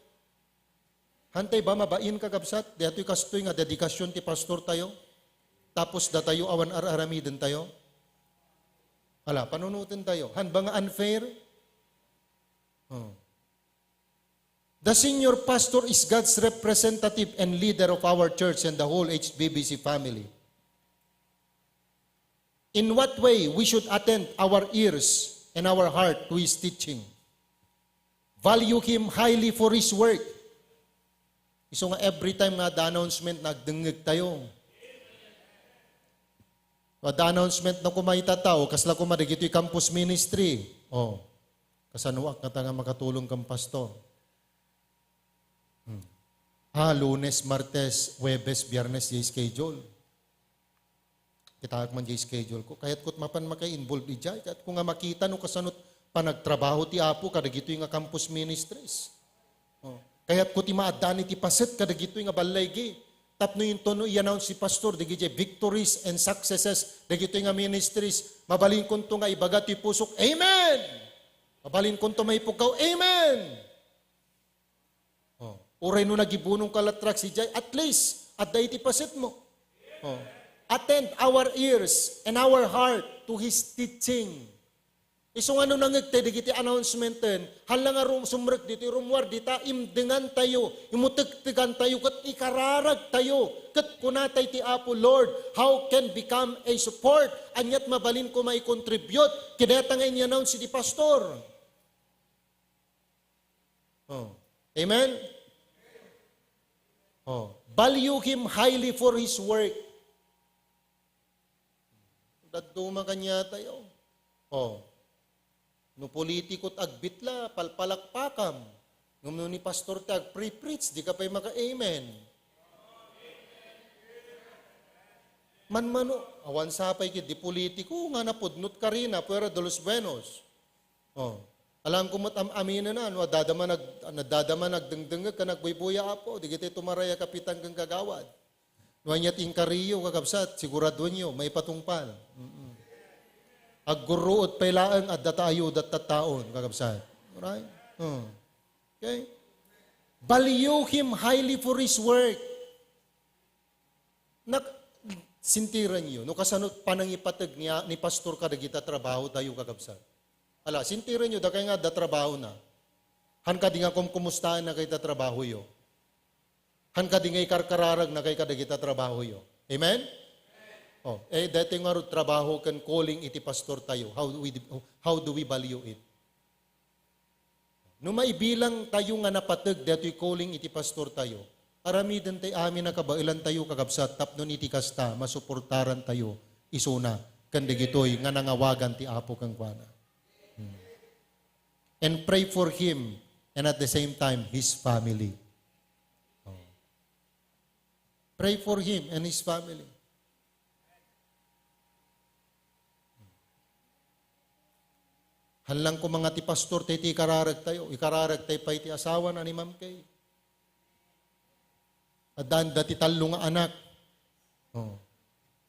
Hantay ba mabain kakabsat? Dato'y kastoy nga dedikasyon ti pastor tayo. Tapos da tayo awan aramiden tayo. Hala, panunutin tayo. Han ba nga unfair? The senior pastor is God's representative and leader of our church and the whole HBBC family. In what way we should attend our ears and our heart to His teaching. Value Him highly for His work. Iso nga every time nga the announcement nagdengeg tayo. The announcement na kumaita tao, kasla kumadig ito'y campus ministry. Kasanuak na nga makatulong kang pastor. Lunes, Martes, Webes, Biyernes, yung schedule. Kitahag man yung schedule ko. Kaya't kut mapan maka-involve di jay. Kaya't kung nga makita no kasanot panagtrabaho ti Apo, kadagito yung nga campus ministries. Kaya't kut imaadani ti paset, kadagito yung nga balaygi. Tapno yung tono i-announce si pastor, digiti victories and successes, digiti nga ministries, mabalin kon to nga ibagat ti pusok, amen! Mabalin kon to may pukaw, amen! Uray no nagibunong kalatrak si Jay, at least, at dahi ti pasit mo. Attend our ears and our heart to His teaching. Isong ano nangagte, digiti announcement ten, halang nga sumrek dito, rumwar dita, imdengan tayo, imutigtigan tayo, kat ikararag tayo, kat kunatay ti Apo, Lord, how can become a support, anyat mabalin ko may contribute, kineta nga in-announce si pastor. Amen? Value him highly for his work. Daduma kanya tayo. No politikot agbitla, palpalakpakam. No ni pastor tag pre-preach, di ka pa'y maka-amen. Manmano, awan sapay kit, di politiko, nga napudnot ka rin, puwera de los buenos. Alam ko mo't amina na, nadadama nagdengdengag ka, nagbuybuya apo, di kita tumaraya kapitan kang kagawad. Nuanyat inkariyo, kakabsat, sigurado nyo, may patungpal. Agguruot pailaan at datayo datataon, kakabsat. Alright? Okay? Value him highly for his work. Sintiran nyo, no kasanot panangipatag niya, ni pastor ka na kita trabaho tayo, kakabsat. Ala, sintiran nyo, da kayo nga da trabaho na. Han ka di nga kumustaan na kayo da trabaho yo. Han ka di nga ikarkararag na kayo da kita trabaho yo. Amen? Dati nga ro trabaho kan calling iti pastor tayo. How do we value it? No maibilang tayo nga napatag dati calling iti pastor tayo. Aramidan tayo amin na kabailan tayo kagabsat tapnon iti kasta masuportaran tayo isuna kan digitoy nga nangawagan ti Apo kang kuana. And pray for him and at the same time his family. Pray for him and his family. Halang ko mga ti pastor, tayo ikararag tayo pa iti asawa na ni Ma'am Kay. Adan dati talo nga anak.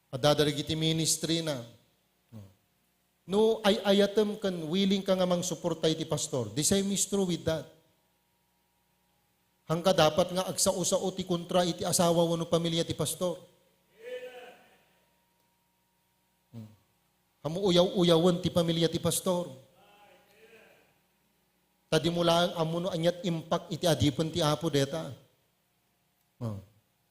Adadarig iti ministry na. No, ayatem kan willing ka nga mang suporta iti pastor. The same is true with that. Hangka dapat nga agsao-sao ti kontra iti asawa wano pamilya ti pastor. Hamu uyaw-uyawan ti pamilya ti pastor. Tadi mula ang amuno anyat impact iti adipan ti Apo deta.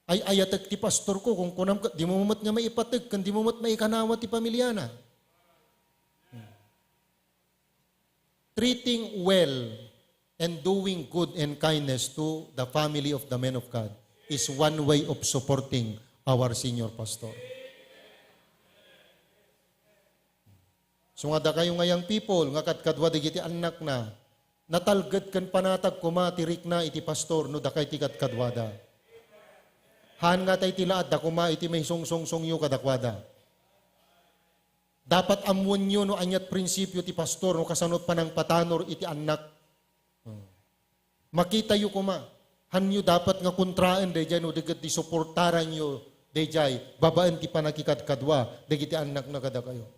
Ay ayatag ti pastor ko kung kunam di mo mat nga maipatag kan di mo mat maikanawa ti pamilya na. Treating well and doing good and kindness to the family of the men of God is one way of supporting our senior pastor. So nga da kayo ngayang people, nga katkadwa digiti anak na, natalgad kan panatag kuma, tirik na iti pastor, no da kay ti katkadwada. Han nga tay tilaad da kuma, iti may song-song-song yu kadakwada. Dapat amuan nyo no anyat prinsipyo ti pastor, no kasanot pa ng patanor iti anak. Makita yu kuma, han yu dapat nga kontraan, dayjay no digat di suportaran yu, dayjay, babaan ti panakikadkadwa, digiti anak na kada kayo.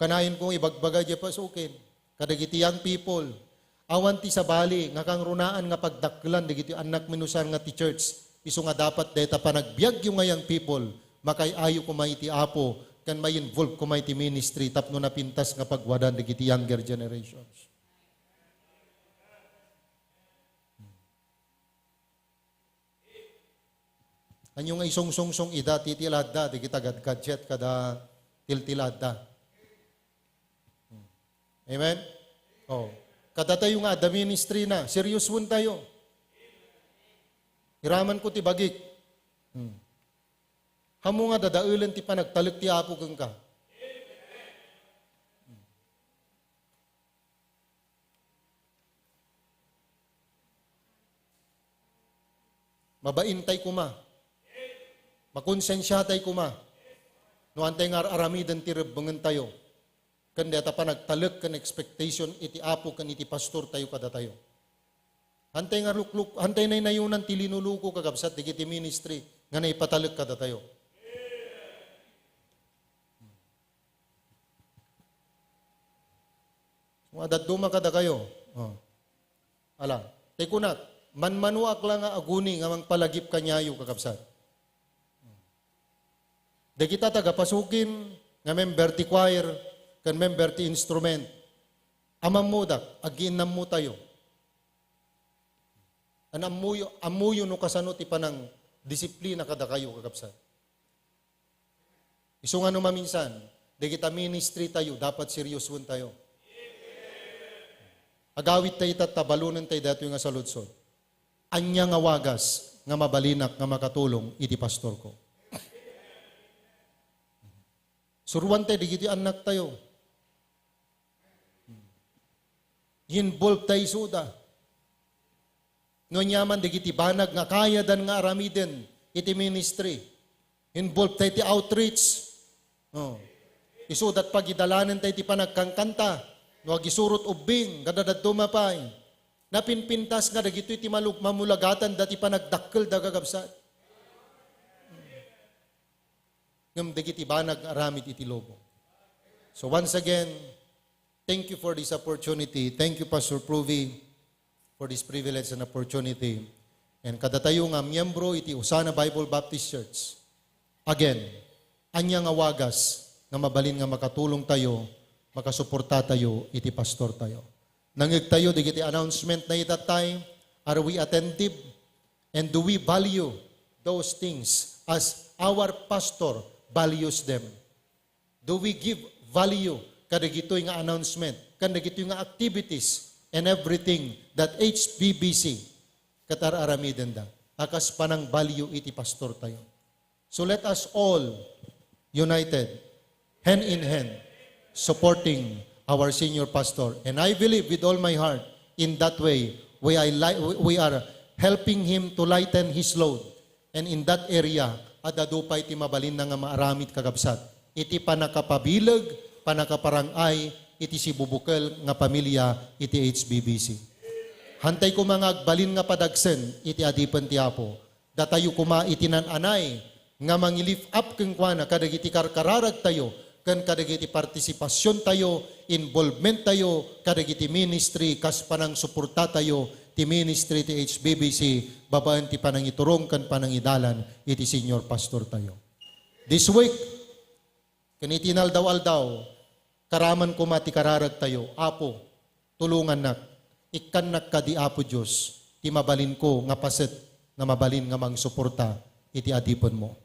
Kanayin kong ibagbagay di pasukin. Kadagiti young people, awan ti sabali, nga kang runaan nga pagdaklan, digiti anak minusan nga ti church, iso nga dapat deta panagbiag yung nga young people, makayayo kumay ti Apo, kan may involve kumay ti ministry, tapno na pintas nga pagwadan, digiti younger generations. Anyo nga isong-song-song ida, titilada, digiti gadget kada tiltilada. Amen? Kada tayo nga, the ministry na, serious one tayo. Hiraman ko ti bagik. Hamo nga dadaulan ti panagtalik ti Apo kang ka. Mabain tay kuma. Makonsensya tay kuma. No antay nga aramidan ti rebbengan tayo. Kanda ta panagtalek kan expectation iti Apo kan iti pastor tayo kada tayo. Hantay nga lukluk, hantay na inayunan ti linuluko kagabsat, di kiti ministry, nga naipatalag kada tayo. Madaduma kada kayo. Oh. Ala, tay kunat, manmanuak lang nga aguni nga mangpalagip kanyayo kagabsat. Da kita tagapasukin nga member ti choir, kan member ti instrument. Amam mo dak, aginam mo tayo. Amuyo no kasano ti panang disiplina kada kayo kagabsat. Iso nga no maminsan, da kita ministry tayo, dapat seryosun tayo. Agawit tayo tabalunan tayo dato nga sa lutsod. Anya nga wagas nga mabalinak nga makatulong iti pastor ko. Suruan tayo, digiti anak tayo. Involve tayo suda. Ngunyaman, digiti banag nga kaya dan nga aramiden iti ministry. Involve tayo ti outreach. Oh. Isudat pagidalanan tayo ti panagkangkanta. Wag isurot ubing, kadadad tumapay. Napinpintas nga dagito iti mamulagatan dati pa nagdakkel dagagabsat. Ngam dagiti banag aramid iti lobo. So once again, thank you for this opportunity. Thank you, Pastor Pruvi, for this privilege and opportunity. And kada tayo nga miyembro iti Usana Bible Baptist Church. Again, anya nga wagas nga mabalin nga makatulong tayo, makasuporta tayo, iti pastor tayo. Nangig tayo, digiti announcement na itatay, are we attentive? And do we value those things as our pastor values them? Do we give value kadagito nga announcement, kadagito nga activities, and everything that HBBC katararamiden da? Akas panang value iti pastor tayo. So let us all united, hand in hand, supporting our senior pastor. And I believe with all my heart, in that way, we are helping him to lighten his load. And in that area, adadupay ti mabalin na nga maaramid kagabsat. Iti panakapabilag, panakaparangay, iti si bubukal nga pamilya, iti HBBC. Hantay ko mga agbalin nga padagsen, iti adipan ti Apo. Datayo kuma itinananay, nga mangilift up keng kwa kadagiti karkararag tayo, kan kadagiti partisipasyon tayo, involvement tayo, kadagiti ministry, kas panang suporta tayo, ti ministry ti HBBC, babaan ti panang iturong kan panang idalan, iti senior pastor tayo. This week, kanitinal daw, karaman ko mati kararag tayo, Apo, tulungan nak, ikanak ka di Apo Diyos, ti mabalin ko nga paset, nga mabalin nga mang suporta, iti adipon mo.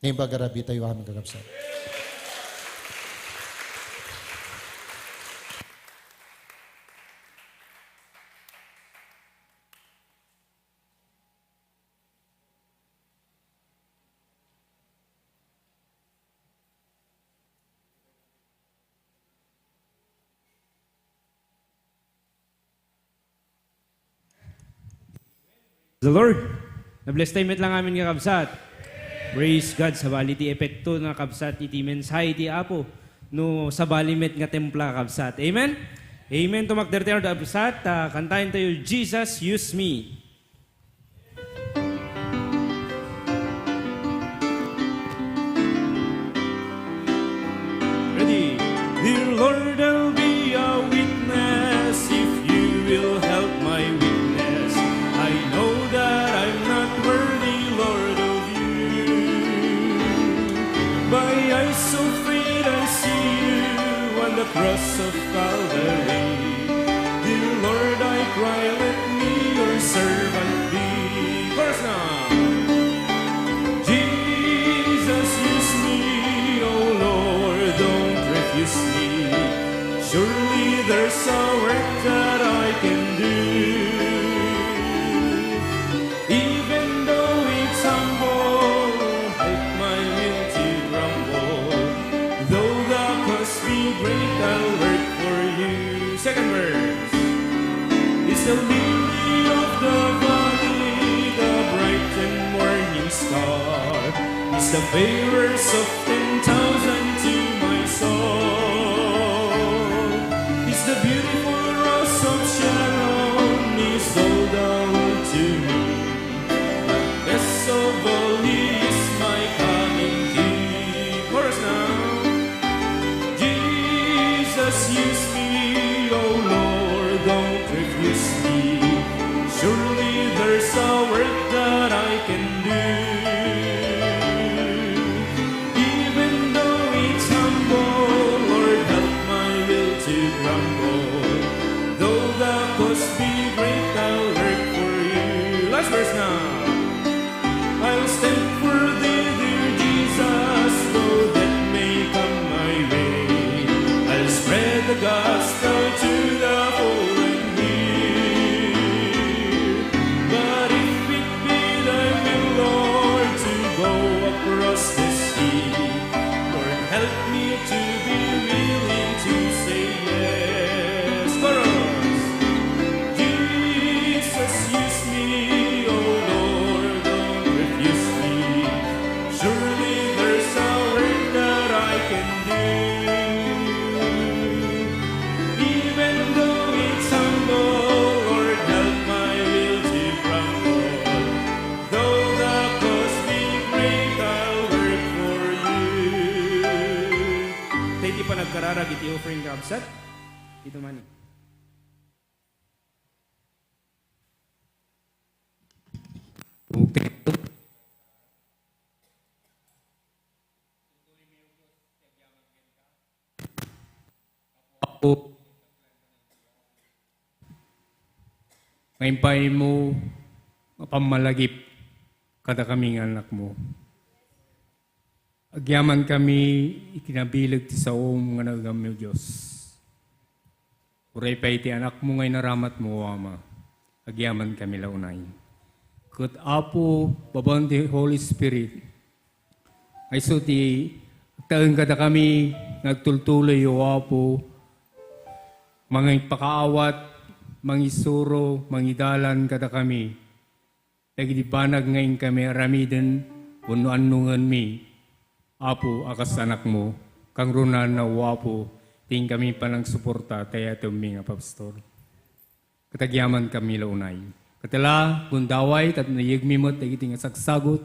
Ngayon ba garabi tayo aming gagapsat? The Lord, na-bless time lang amin nga kabsat. Praise God, sa bali ti epekto na kabsat iti mensahe ti Apo no sa balimet nga templa kabsat. Amen? Amen. Tumakderter da kabsat, kantayin tayo, Jesus, use me. Ready? Dear Lord, I'll be a witness if you will help my witness. I know that I'm not worthy, Lord, of you. By eyes so free I see you on the cross of Calvary. Dear Lord, I cry, let me your servant be. Chorus now. Jesus, use me, oh Lord, don't refuse me. Surely there's a work that I can do. Even though it's humble, help my will to grumble. Though the cost be great, I'll work for you. Second verse. It's the lily of the valley, the bright and morning star. It's the favors of 10,000 to my soul. It's the beautiful rose of Sharon, is the cost be great, I'll work for you. Last verse now. I'll stand for thee, dear Jesus, though that may come my way. I'll spread the gospel to the whole and near. But if it be thy will, Lord, to go across the sea, Lord, help me to be willing to say yes. Chorus. Jesus, use me, oh Lord, don't refuse me. Surely there's a work that I can do. Even though it's humble, Lord, help my will to crumble. Though the cost be great, I'll work for you. Tayo di pa nagkararag, iti offering kabsat. Ito man. Ako, ngayon mo, mapamalagip kada kaming anak mo. Agyaman kami, ikinabilag ti sa nga nagami Diyos. Uray pa iti anak mo ngayon naramat mo, Ama. Agyaman kami launay. Kat Apo, babang the Holy Spirit, ay so ti, taon kada kami, nagtultuloy o Apo, mga pakaawat, mga isuro, mga idalan kada kami. Nagidibanag ngayon kami, aramiden, unuan-nungan mi. Apo, akas anak mo, kang runan na wapo, ting kami palang suporta, tayo tuming apapstor. Katagyaman kami launay. Katala, gundaway, tat nayigmi mo, tagiting asagsagot,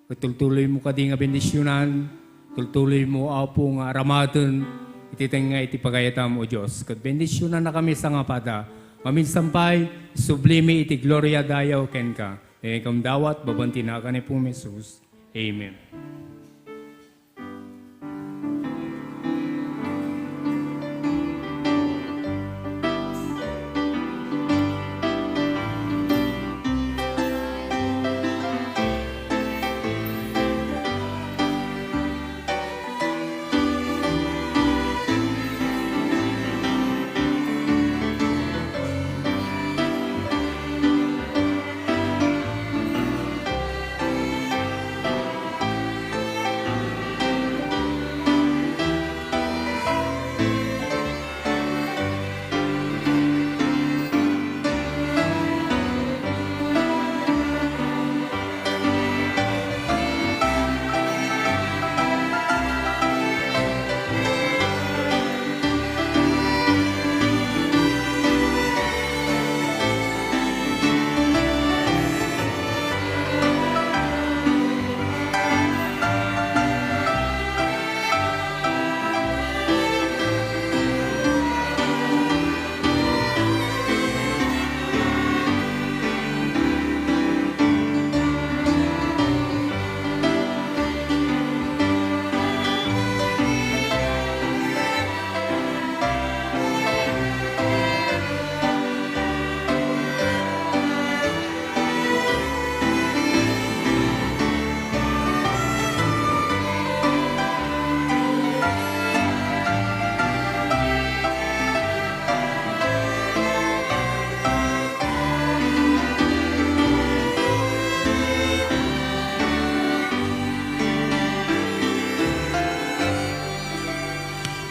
katultuloy mo kading bendisyonan, tultuloy mo, Apo, nga aramaton, ititeng nga iti pagayatam o Diyos. Kat bendisyonan na kami sa nga pada, maminsampay, sublime iti gloria dayaw ken ka. E kam dawat, babanti na ka ni po, Jesus. Amen.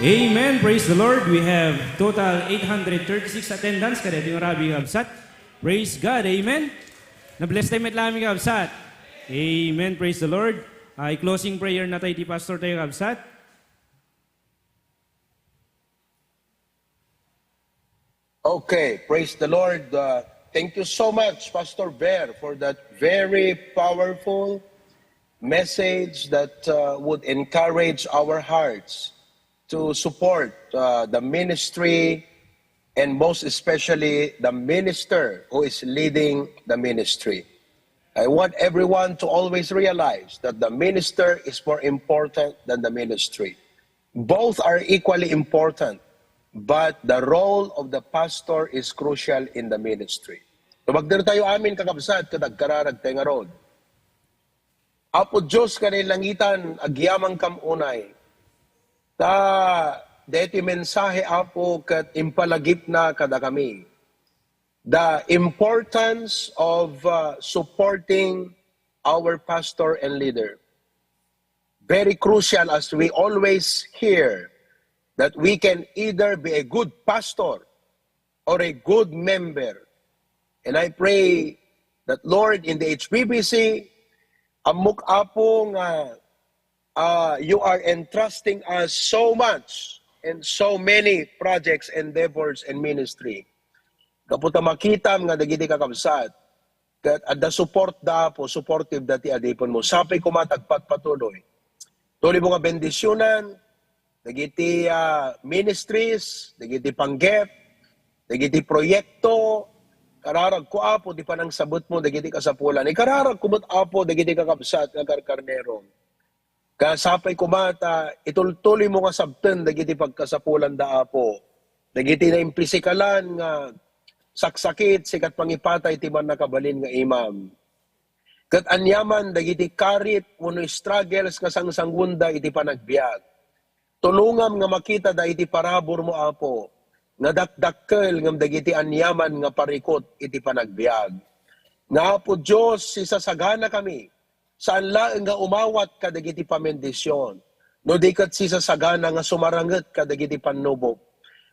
Amen. Praise the Lord. We have total 836 attendance kada yung rabi kabsat. Praise God. Amen. Na-bless tayo metlaming kabsat. Amen. Praise the Lord. Ay closing prayer na tayo di pastor tayo kabsat. Okay, praise the Lord. Thank you so much, Pastor Ver, for that very powerful message that would encourage our hearts to support the ministry and most especially the minister who is leading the ministry. I want everyone to always realize that the minister is more important than the ministry. Both are equally important, but the role of the pastor is crucial in the ministry. Tubagder tayo amin kakabsat, kadagkararag tayo nga rod. Apo Diyos kanilangitan, agyamang kamunay, ta deti mensahe apo kat impalagip na kada kami. The importance of supporting our pastor and leader. Very crucial as we always hear that we can either be a good pastor or a good member. And I pray that Lord, in the HBBC, amok apo nga you are entrusting us so much and so many projects, endeavors, and ministry. Kaputa makita nga dagiti kakabsat, kat adda support da po, supportive dati adipon mo. Sapay kumatagpat patuloy. Tuloy mo nga bendisyonan, dagiti ministries, dagiti panggep, dagiti proyekto, kararag ko apo, di pa nang sabot mo, dagiti kasapulan. Kararag kumot apo, dagiti kakabsat, karkarnero. Kasapay kumata, itultuloy mo nga sabten, dagiti pagkasapulan da apo. Dagiti na impisikalan nga saksakit, sikat pangipatay, timan nakabalin nga imam. Kat anyaman, dagiti karit, uno struggles nga sangsangunda, iti panagbiag. Tulungam nga makita da iti parabor mo apo, nga dakdakkel ngam dagiti anyaman nga parikot iti panagbiag. Nga apo Diyos, sisasagana kami, saan laeng nga umawat ka dagiti pamendisyon, no di kat sisasagana nga sumaranget ka dagiti panubok.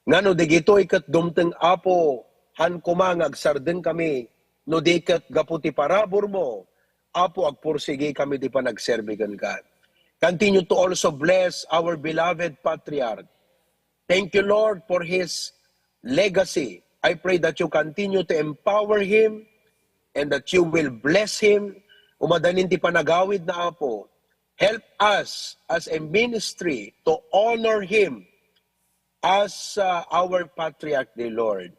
Nga no digito'y kat dumteng apo, han kumangag sarden kami, no di kat gaputi parabor mo, apo agpursige kami di panagserbigan ka. Continue to also bless our beloved patriarch. Thank you, Lord, for his legacy. I pray that you continue to empower him and that you will bless him. Umadanin ti panagawid na apo. Help us as a ministry to honor him as our patriarch, dear Lord.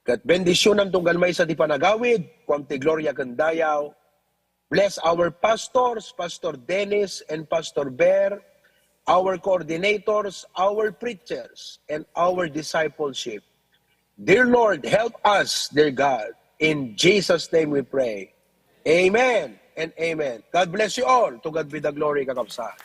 Kat bendisyonan tunggal may sa ti panagawid, kuam ti Gloria Candayaw. Bless our pastors, Pastor Dennis and Pastor Bear, our coordinators, our preachers, and our discipleship. Dear Lord, help us, dear God. In Jesus' name we pray. Amen and amen. God bless you all. To God be the glory, kakabsat.